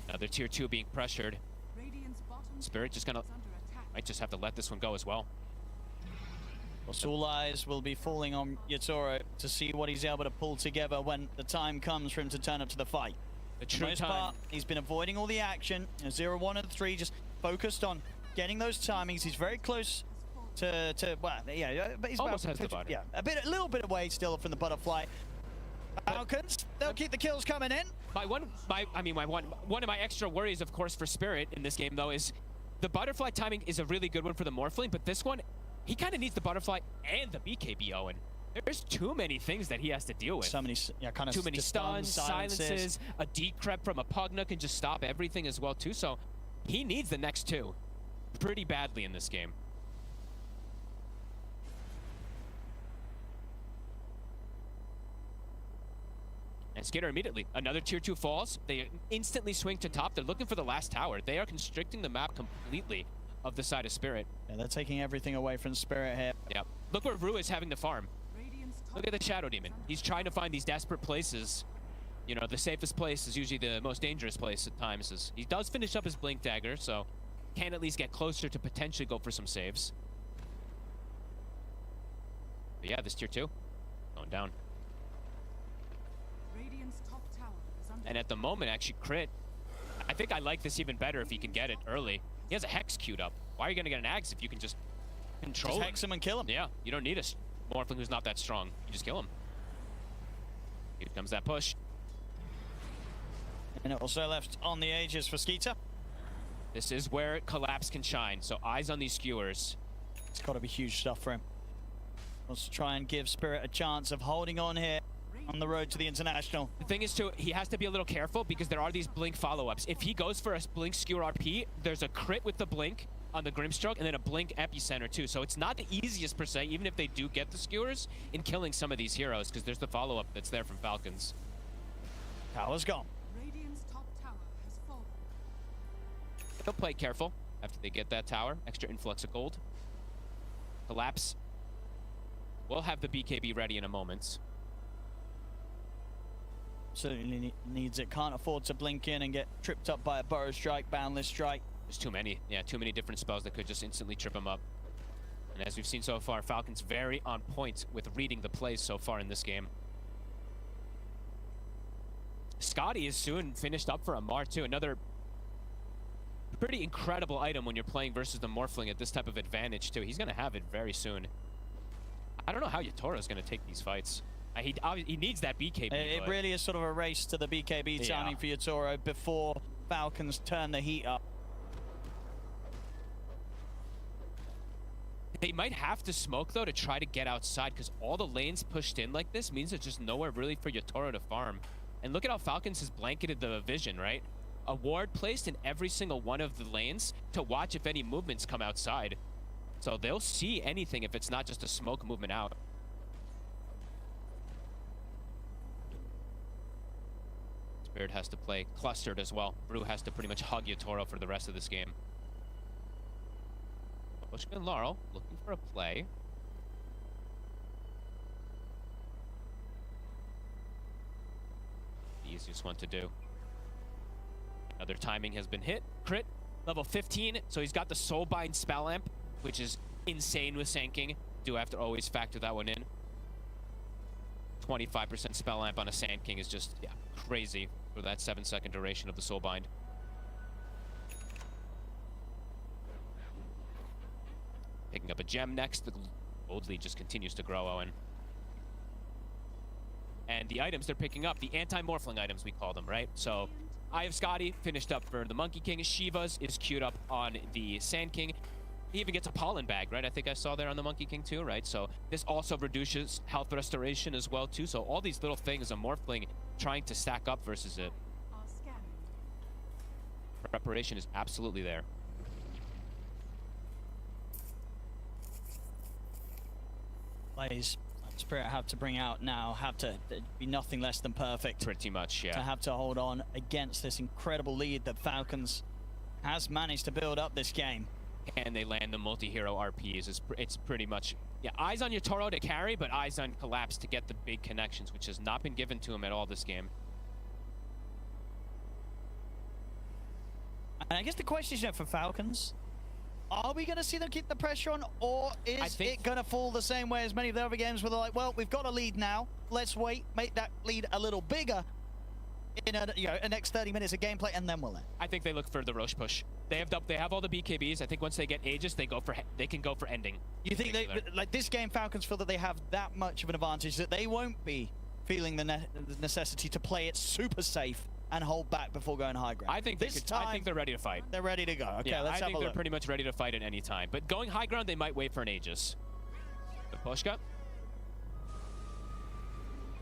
Another tier 2 being pressured. Spirit just gonna might just have to let this one go as well. Well, all eyes will be falling on Yatoro to see what he's able to pull together when the time comes for him to turn up to the fight. The For the most part, he's been avoiding all the action. 0, 1, and 3, just focused on getting those timings. He's very close to well, yeah, but he's almost about has the butter. Yeah, a little bit away still from the butterfly. Falcons, they'll keep the kills coming in. One of my extra worries, of course, for Spirit in this game, though, is the butterfly timing is a really good one for the Morphling, but this one, he kind of needs the butterfly and the BKB, Owen. There's too many things that he has to deal with. So many, yeah, kind of too many stuns, silences, a decrep from a Pugna can just stop everything as well, too. So he needs the next 2 pretty badly in this game. And Skater immediately, another tier 2 falls. They instantly swing to top. They're looking for the last tower. They are constricting the map completely of the side of Spirit. Yeah, they're taking everything away from Spirit here. Yeah. Look where Rue is having to farm. Look at the Shadow Demon. He's trying to find these desperate places. You know, the safest place is usually the most dangerous place at times. He does finish up his Blink Dagger, so can at least get closer to potentially go for some saves. But yeah, this tier 2 going down. And at the moment, actually, Crit, I think I like this even better if he can get it early. He has a Hex queued up. Why are you going to get an Axe if you can just control Just him? hex him and kill him. Yeah, you don't need a Morphling who's not that strong. You just kill him. Here comes that push. And it also left on the Aegis for Skeeter. This is where Collapse can shine, so eyes on these skewers. It's got to be huge stuff for him. Wants to try and give Spirit a chance of holding on here on the road to the International. The thing is, too, he has to be a little careful because there are these Blink follow-ups. If he goes for a Blink Skewer RP, there's a crit with the Blink on the Grimstroke and then a Blink Epicenter, too. So it's not the easiest, per se, even if they do get the Skewers, in killing some of these heroes because there's the follow-up that's there from Falcons. Tower's gone. Radiant's top tower has fallen. They'll play careful after they get that tower. Extra influx of gold. Collapse. We'll have the BKB ready in a moment. Certainly needs it. Can't afford to blink in and get tripped up by a Burrow Strike, Boundless Strike. There's too many. Yeah, too many different spells that could just instantly trip him up. And as we've seen so far, Falcons very on point with reading the plays so far in this game. Scotty is soon finished up for Amar too. Another pretty incredible item when you're playing versus the Morphling at this type of advantage too. He's going to have it very soon. I don't know how Yatoro's going to take these fights. He needs that BKB. It really is sort of a race to the BKB timing for Yatoro before Falcons turn the heat up. They might have to smoke, though, to try to get outside, because all the lanes pushed in like this means there's just nowhere really for Yatoro to farm. And look at how Falcons has blanketed the vision, right? A ward placed in every single one of the lanes to watch if any movements come outside. So they'll see anything if it's not just a smoke movement out. Spirit has to play clustered as well. Brew has to pretty much hug Yatoro for the rest of this game. Pushka and Laurel looking for a play. The easiest one to do. Another timing has been hit. Crit, level 15. So he's got the Soulbind Spell Amp, which is insane with Sanking. Do have to always factor that one in. 25% spell lamp on a Sand King is just crazy for that 7-second duration of the Soulbind. Picking up a gem next. The gold lead just continues to grow, Owen. And the items they're picking up, the anti-morphling items we call them, right? So Eye of Scotty finished up for the Monkey King. Shiva's is queued up on the Sand King. He even gets a pollen bag, right? I think I saw there on the Monkey King too, right? So this also reduces health restoration as well too. So all these little things, a morphling trying to stack up versus it. Preparation is absolutely there. Plays Spirit have to bring out now, have to be nothing less than perfect. Pretty much, yeah. To have to hold on against this incredible lead that Falcons has managed to build up this game. Can they land the multi-hero RPs? It's pretty much, eyes on Yatoro to carry, but eyes on Collapse to get the big connections, which has not been given to him at all this game. And I guess the question is, for Falcons, are we going to see them keep the pressure on, or is it going to fall the same way as many of the other games where they're like, well, we've got a lead now, let's wait, make that lead a little bigger in the next 30 minutes of gameplay, and then we'll end. I think they look for the Roche push. They have all the BKBs. I think once they get Aegis, they can go for ending. You think they, like this game, Falcons feel that they have that much of an advantage that they won't be feeling the necessity to play it super safe and hold back before going high ground? I think I think they're ready to fight. They're ready to go. Okay, yeah, let's have a look. I think they're pretty much ready to fight at any time. But going high ground, they might wait for an Aegis. The Pushka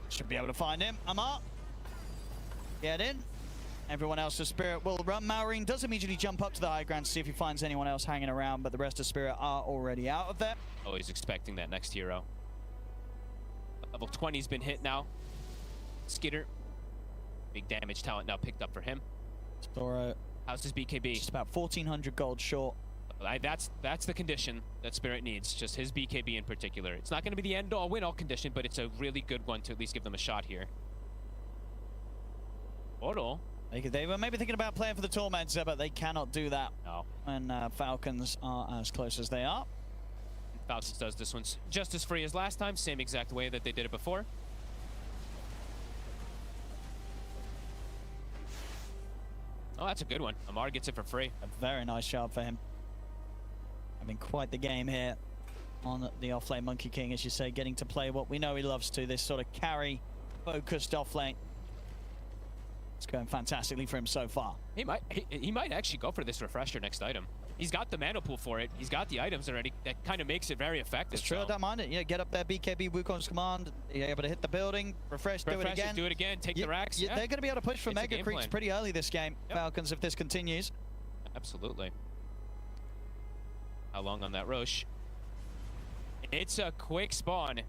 should be able to find him. Amar, get in. Everyone else to Spirit will run. Maureen does immediately jump up to the high ground to see if he finds anyone else hanging around, but the rest of Spirit are already out of there. Oh, he's expecting that next hero. Level 20's been hit now. Skitter. Big damage talent now picked up for him. Toro. How's his BKB? Just about 1,400 gold short. That's the condition that Spirit needs, just his BKB in particular. It's not going to be the end-all, win-all condition, but it's a really good one to at least give them a shot here. Immortal. They were maybe thinking about playing for the Tormentor, but they cannot do that. No. When Falcons are as close as they are. Falcons does this one's just as free as last time, same exact way that they did it before. Oh, that's a good one. Amar gets it for free. A very nice job for him. Having quite the game here on the offlane Monkey King, as you say, getting to play what we know he loves to, this sort of carry-focused offlane. It's going fantastically for him so far. He might actually go for this refresher next item. He's got the mana pool for it. He's got the items already. That kind of makes it very effective. It's true, I don't mind it. Yeah, get up there, BKB, Wukong's command. You're able to hit the building, refresh, do it again. Take the racks. They're going to be able to push for Mega Creeps pretty early this game, Falcons, if this continues. Absolutely. How long on that Roche? It's a quick spawn.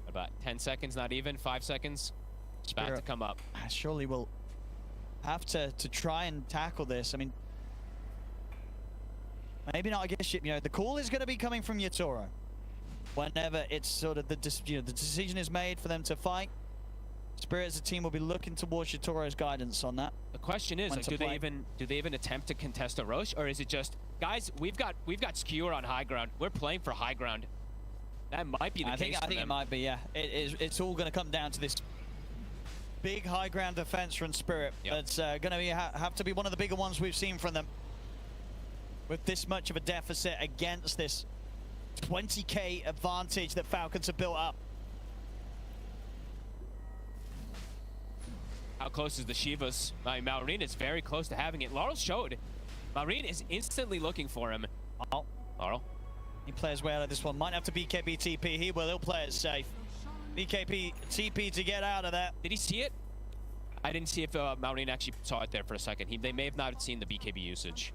About 10 seconds, not even, 5 seconds. It's about to come up. Surely we'll have to try and tackle this. I mean, maybe not. I guess the call is going to be coming from Yatoro. Whenever it's sort of the decision is made for them to fight, Spirit as a team will be looking towards Yatoro's guidance on that. The question is, like, do they even attempt to contest a Roche, or is it just, guys, we've got Skewer on high ground. We're playing for high ground. That might be the case. I think it might be. Yeah, it's all going to come down to this big high ground defense from Spirit. That's going to have to be one of the bigger ones we've seen from them. With this much of a deficit against this 20k advantage that Falcons have built up. How close is the Shivas? Maureen is very close to having it. Laurel showed. Maureen is instantly looking for him. Oh, Laurel. He plays well at this one. Might have to BKB TP. He will. He'll play it safe. BKB TP to get out of that. Did he see it? I didn't see if Maureen actually saw it there for a second. They may have not seen the BKB usage.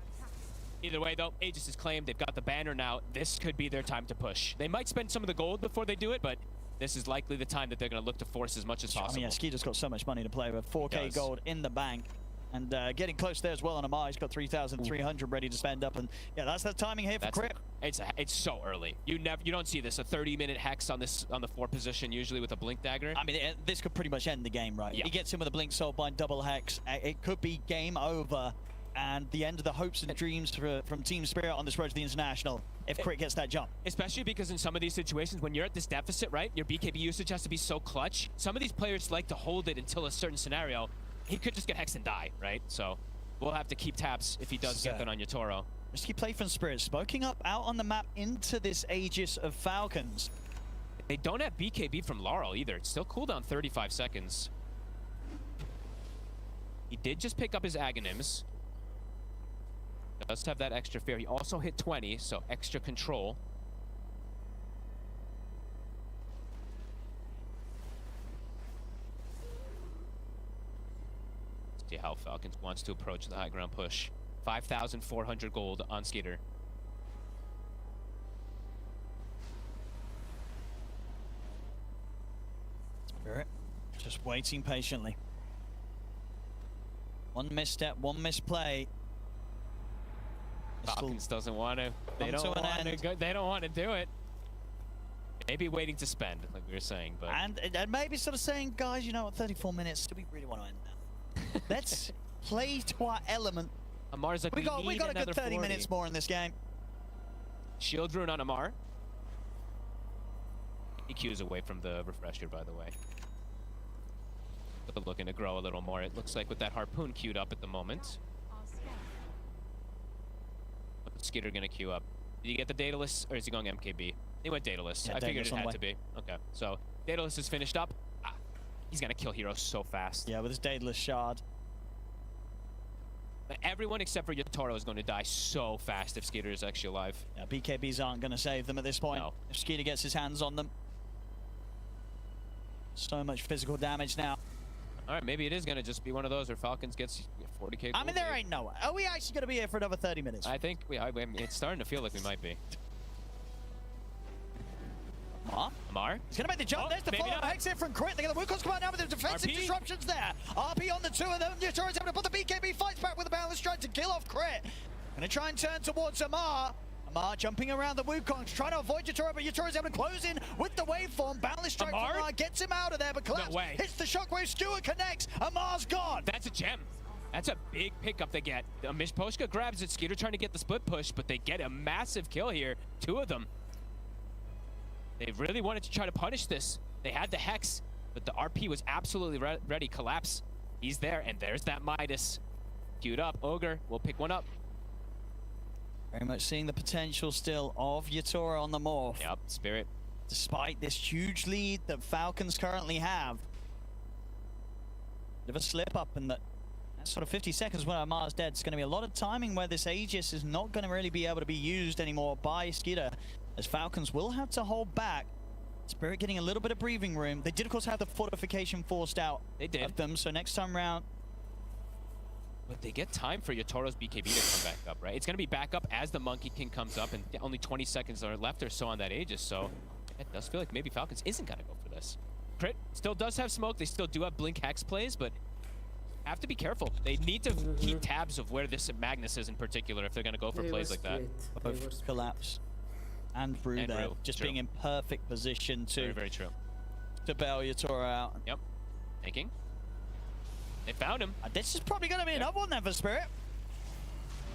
Either way, though, Aegis is claimed. They've got the banner now. This could be their time to push. They might spend some of the gold before they do it, but this is likely the time that they're going to look to force as much as possible. I mean, yeah, Skeeter's got so much money to play with. 4k gold in the bank. And getting close there as well on Amar. He's got 3,300 ready to spend up. And yeah, that's the timing here for Crip. It's so early. You don't see this. A 30-minute hex on the 4 position, usually with a blink dagger. I mean, this could pretty much end the game, right? Yeah. He gets in with a blink soulbind double hex. It could be game over and the end of the hopes and dreams from Team Spirit on this road to the International if Crit gets that jump. Especially because in some of these situations, when you're at this deficit, right, your BKB usage has to be so clutch. Some of these players like to hold it until a certain scenario. He could just get hexed and die, right? So we'll have to keep tabs if he does get that on Yatoro. Risky play from Spirit, smoking up out on the map into this Aegis of Falcons. They don't have BKB from Laurel either. It's still cooldown 35 seconds. He did just pick up his Aghanims. Does have that extra fear. He also hit 20, so extra control. Let's see how Falcons wants to approach the high ground push. 5,400 gold on Skeeter. Spirit just waiting patiently. One misstep, one misplay. Falcons doesn't want to. They don't want to go. They don't want to do it. Maybe waiting to spend, like we were saying, but and maybe sort of saying, guys, you know what? 34 minutes. Do we really want to end that? Let's play to our element. Amar's like, we got a good 30 minutes more in this game. Shield rune on Amar. He queues away from the refresher, by the way. But looking to grow a little more. It looks like with that harpoon queued up at the moment. Skeeter gonna queue up. Did you get the Daedalus, or is he going MKB? He went Daedalus. Yeah, I figured it had to to be. Okay, so Daedalus is finished up. He's gonna kill heroes so fast. Yeah, with his Daedalus shard. Everyone except for Yatoro is going to die so fast if Skeeter is actually alive. Yeah, BKBs aren't going to save them at this point. No. If Skeeter gets his hands on them. So much physical damage now. All right, maybe it is going to just be one of those where Falcons gets 40k. I mean, there ain't no way. Are we actually going to be here for another 30 minutes? I think I mean, it's starting to feel like we might be. Amar? He's going to make the jump. There's the follow-up hex here from Crit. They got the Wukongs come out now, but there's defensive disruptions there. RP on the two of them. Yatoro's able to put the BKB, fights back with a balance strike to kill off Crit. Going to try and turn towards Amar. Amar jumping around the Wukongs, trying to avoid Yatoro, but Yatoro's able to close in with the waveform. Balance strike from Amar gets him out of there, but Collapse hits the shockwave, skewer connects. Amar's gone. That's a gem. That's a big pickup they get. Mishposhka grabs it. Skeeter trying to get the split push, but they get a massive kill here. Two of them. They really wanted to try to punish this. They had the Hex, but the RP was absolutely ready. Collapse. He's there, and there's that Midas. Queued up. Ogre will pick one up. Very much seeing the potential still of Yatoro on the morph. Yep, Spirit. Despite this huge lead that Falcons currently have. Bit of a slip up, and that sort of 50 seconds when Amar's dead. It's going to be a lot of timing where this Aegis is not going to really be able to be used anymore by Skeeter, as Falcons will have to hold back. Spirit getting a little bit of breathing room. They did, of course, have the fortification forced out of them, so next time round. But they get time for Yatoro's BKB to come back up, right? It's going to be back up as the Monkey King comes up, and only 20 seconds are left or so on that Aegis, so it does feel like maybe Falcons isn't going to go for this. Crit still does have smoke. They still do have Blink Hex plays, but have to be careful. They need to keep tabs of where this Magnus is in particular if they're going to go for plays like that. Both Collapse and Brew there, just being in perfect position to very true. To bail Yatoro out. Yep. Thinking. They found him. This is probably going to be another one then for Spirit.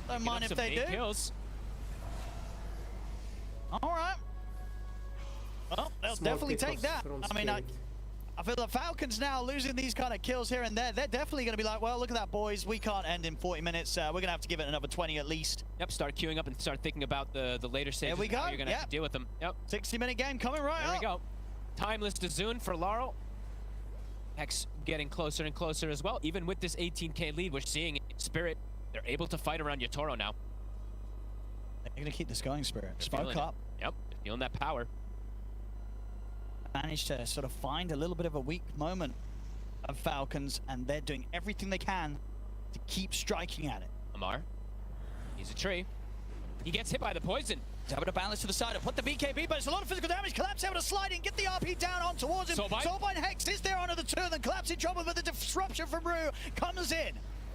Don't mind if they do. Kills. All right. Well, they'll definitely take that. I mean, I feel the Falcons now losing these kind of kills here and there. They're definitely going to be like, well, look at that, boys. We can't end in 40 minutes. We're going to have to give it another 20 at least. Yep, start queuing up and start thinking about the later stages. There we go. How you're going to have to deal with them. Yep. 60-minute game coming right up. There we go. Timeless to Zune for Laurel. Hex getting closer and closer as well. Even with this 18k lead, we're seeing Spirit. They're able to fight around Yatoro now. They're going to keep this going, Spirit. Smoke up. Yep, they're feeling that power. Managed to sort of find a little bit of a weak moment of Falcons, and they're doing everything they can to keep striking at it. Amar, he's a tree. He gets hit by the poison. He's able to balance to the side and put the BKB, but it's a lot of physical damage. Collapse able to slide in, get the RP down on towards him. Soulbind Hex is there onto the two, and then Collapse in trouble, but the disruption from Rue comes in.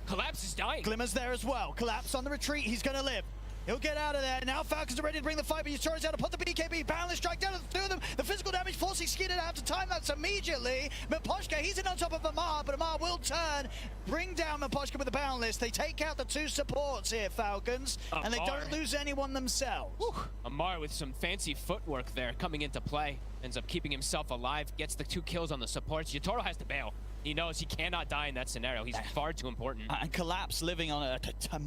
Collapse is dying. Glimmer's there as well. Collapse on the retreat, he's going to live. He'll get out of there. Now Falcons are ready to bring the fight, but Yatoro's out to put the BKB. Boundless strike down to the two of them. The physical damage forcing Skeeter to have to time that immediately. Miposhka, he's in on top of Amar, but Amar will turn, bring down Miposhka with the Boundless. They take out the two supports here, Falcons, and they don't lose anyone themselves. Whew. Amar with some fancy footwork there coming into play. Ends up keeping himself alive, gets the 2 kills on the supports. Yatoro has to bail. He knows he cannot die in that scenario. He's far too important. And Collapse living on a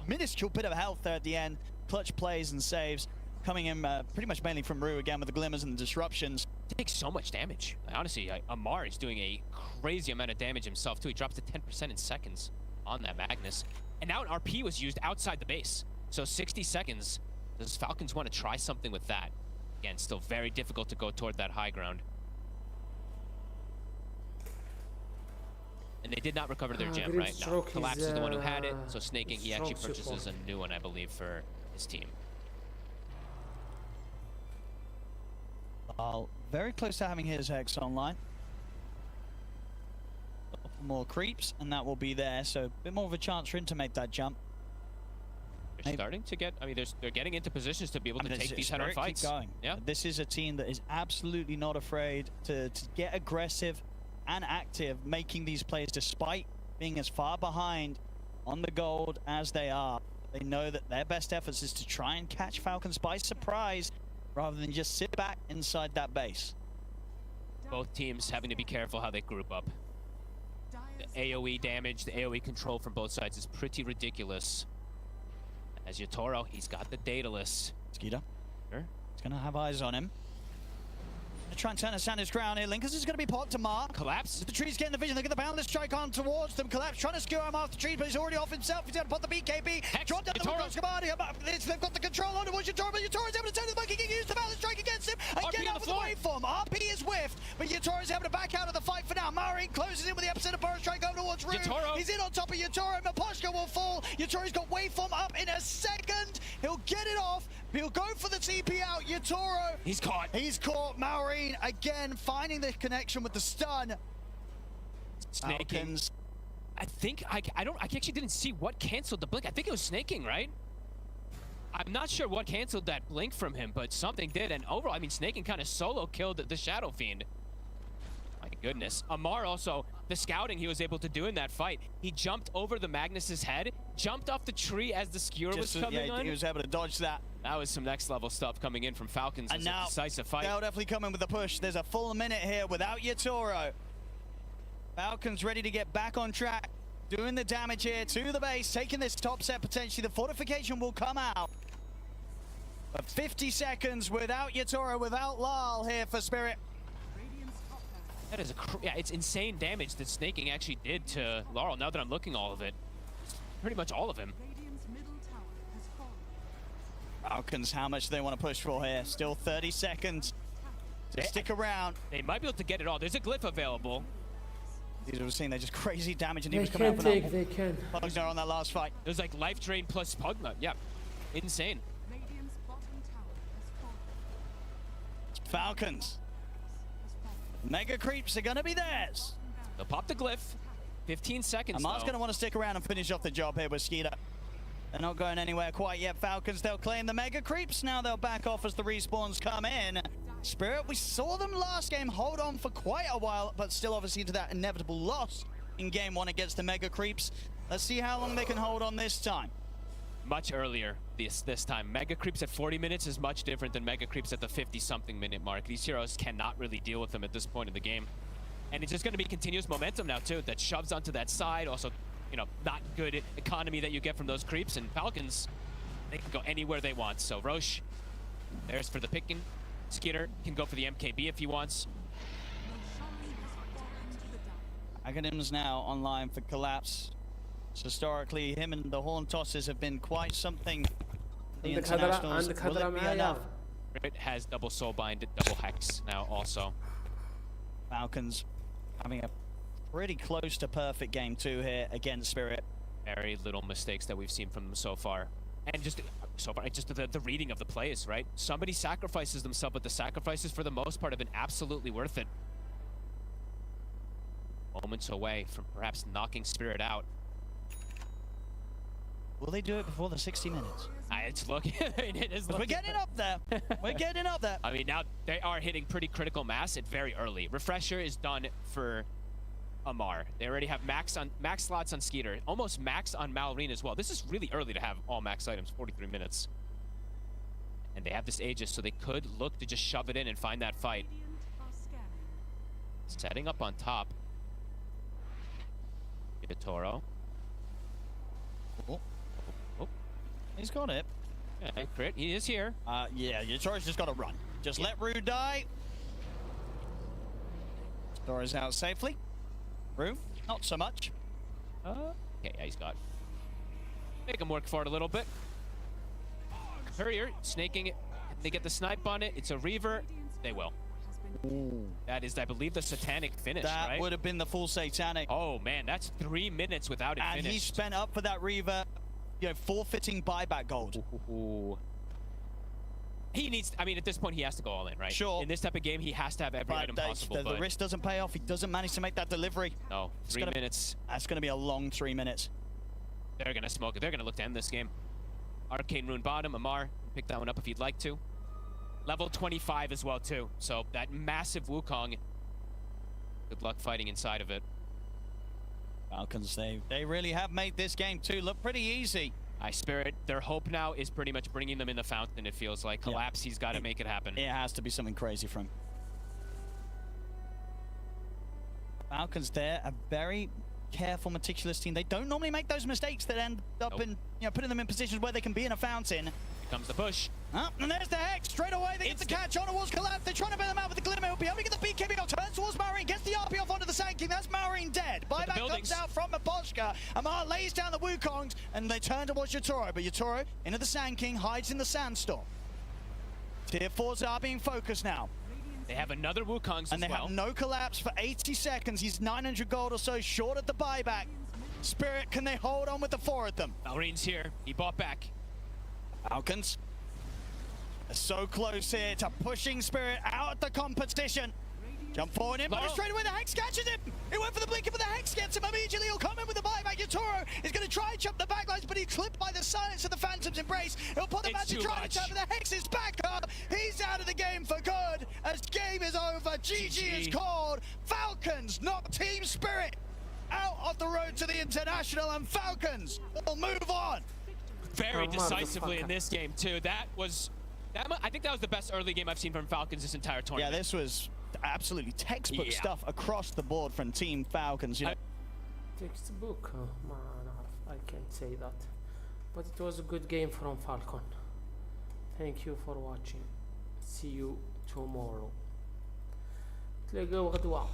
minuscule bit of health there at the end. Clutch plays and saves. Coming in pretty much mainly from Rue again with the glimmers and the disruptions. Takes so much damage. Honestly, Amar is doing a crazy amount of damage himself too. He drops to 10% in seconds on that Magnus. And now an RP was used outside the base. So 60 seconds. Does Falcons want to try something with that? Again, still very difficult to go toward that high ground. And they did not recover their gem, right? No. Collapse is the one who had it, so Snaking, he actually purchases a new one, I believe, for his team. Very close to having his Hex online. More creeps, and that will be there, so a bit more of a chance for him to make that jump. They're starting to get, I mean, they're getting into positions to be able to take these head-on fights. Going. Yeah. This is a team that is absolutely not afraid to get aggressive and active, making these plays despite being as far behind on the gold as they are. They know that their best efforts is to try and catch Falcons by surprise rather than just sit back inside that base. Both teams having to be careful how they group up. The AoE damage, the AoE control from both sides is pretty ridiculous. As Yatoro, he's got the Daedalus. Skeeter. Sure. He's going to have eyes on him. Try and turn a Sanders ground here. Linkers is going to be popped to Mark. Collapse. The trees getting the vision. Look at the Boundless strike on towards them. Collapse trying to skewer him off the trees, but he's already off himself. He's going to put the BKB. Drop down the Windows Command. They've got the control on towards Yatoro, but Yatoro's able to turn the bike. He can use the Boundless strike against him and get out of the waveform. RP is whiffed, but Yatoro's able to back out of the fight for now. Marine closes in with the upset of Burrow strike over towards Rue. He's in on top of Yatoro. Miposhka will fall. Yatoro's got waveform up in a second. He'll get it off. He'll go for the TP out. Yatoro. He's caught. He's caught. Marine again finding the connection with the stun. Snaking. I think I actually didn't see what canceled the blink. I think it was Snaking, right? I'm not sure what canceled that blink from him, but something did. And overall, I mean, Snaking kind of solo killed the Shadow Fiend. My goodness. Amar also, the scouting he was able to do in that fight. He jumped over the Magnus's head, jumped off the tree as the skewer was coming on. He was able to dodge that. That was some next level stuff coming in from Falcons. And now, a decisive fight. They'll definitely come in with a push. There's a full minute here without Yatoro. Falcons ready to get back on track. Doing the damage here to the base, taking this top set potentially. The fortification will come out. But 50 seconds without Yatoro, without Lal here for Spirit. That is it's insane damage that Snaking actually did to Laurel. Now that I'm looking all of it, pretty much all of him. Falcons, how much do they want to push for here? Still 30 seconds to stick around. They might be able to get it all. There's a glyph available. These are seeing they're just crazy damage, and he They was coming can up take, they can. Pugner on that last fight. It was like life drain plus Pugner. Yeah, insane. Falcons. Mega creeps are going to be theirs. They'll pop the glyph. 15 seconds, Amar's going to want to stick around and finish off the job here with Skeeter. They're not going anywhere quite yet. Falcons, they'll claim the mega creeps. Now they'll back off as the respawns come in. Spirit, we saw them last game hold on for quite a while, but still obviously to that inevitable loss in game 1 against the mega creeps. Let's see how long they can hold on this time. Much earlier this time. Mega creeps at 40 minutes is much different than mega creeps at the 50-something minute mark. These heroes cannot really deal with them at this point in the game. And it's just going to be continuous momentum now too that shoves onto that side. Also, you know, not good economy that you get from those creeps. And Falcons, they can go anywhere they want. So Roche, there's for the picking. Skeeter can go for the MKB if he wants. Aghanims now online for Collapse. Historically, him and the Horn Tossers have been quite something. The Internationals, will it be enough? It has double soulbind, double hex now also. Falcons having a pretty close to perfect game 2 here against Spirit. Very little mistakes that we've seen from them so far. And just so far, just the reading of the plays, right? Somebody sacrifices themselves, but the sacrifices for the most part have been absolutely worth it. Moments away from perhaps knocking Spirit out. Will they do it before the 60 minutes? it's looking. It is We're looking getting up there. We're getting up there. I mean, now they are hitting pretty critical mass at very early. Refresher is done for Amar. They already have max slots on Skeeter, almost max on Malrine as well. This is really early to have all max items, 43 minutes. And they have this Aegis, so they could look to just shove it in and find that fight. Radiant are scanning. Setting up on top. Toro. Oh. Oh. He's got it. Yeah, crit. He is here. Yeah, Yatoro's just got to run. Just let Rue die. Dora's out safely. Rue, not so much. Okay, yeah, he's got. Make him work for it a little bit. Courier snaking it. They get the snipe on it. It's a Reaver. They will. That is, I believe, the Satanic finish, That right? would have been the full Satanic. Oh, man, that's 3 minutes without it And finished. he spent up for that Reaver, forfeiting buyback gold. Ooh. He needs, I mean, at this point, he has to go all in, right? Sure. In this type of game, he has to have every item possible. The risk doesn't pay off. He doesn't manage to make that delivery. No, 3 minutes. That's going to be a long 3 minutes. They're going to smoke it. They're going to look to end this game. Arcane Rune bottom. Amar, pick that one up if you'd like to. Level 25 as well, too. So that massive Wukong. Good luck fighting inside of it. Falcons, they really have made this game, too, look pretty easy. Spirit, their hope now is pretty much bringing them in the fountain, it feels like. Collapse, he's got to make it happen. It has to be something crazy from him. Falcons there, a very careful, meticulous team. They don't normally make those mistakes that end up in, putting them in positions where they can be in a fountain. Here comes the push. And there's the Hex. Straight away, they get the catch on towards Collapse. They're trying to bail them out with the Glimmer. He'll be able to get the BKB off. Turns towards Marine. Gets the RP off onto the Sand King. That's Marine dead. Buyback comes out from Maboshka. Amar lays down the Wukongs, and they turn towards Yatoro. But Yatoro, into the Sand King, hides in the Sandstorm. Tier 4s are being focused now. They have another Wukongs as well. And they have no Collapse for 80 seconds. He's 900 gold or so short at the buyback. Spirit, can they hold on with the 4 of them? Malrine's here. He bought back. Falcons are so close here to pushing Spirit out of the competition. Jump forward in, but straight away the Hex catches him. He went for the blinker, but the Hex gets him immediately. He'll come in with the buyback. Yatoro is going to try and jump the backlines, but he's clipped by the silence of the Phantom's Embrace. He'll put the magic try to but the Hex is back up. He's out of the game for good. As game is over, GG is called. Falcons knock Team Spirit out of the road to the International, and Falcons will move on. Very decisively in this game, too. I think that was the best early game I've seen from Falcons this entire tournament. Yeah, this was absolutely textbook stuff across the board from Team Falcons. Textbook? I can't say that. But it was a good game from Falcon. Thank you for watching. See you tomorrow. تلاقوا غدوة.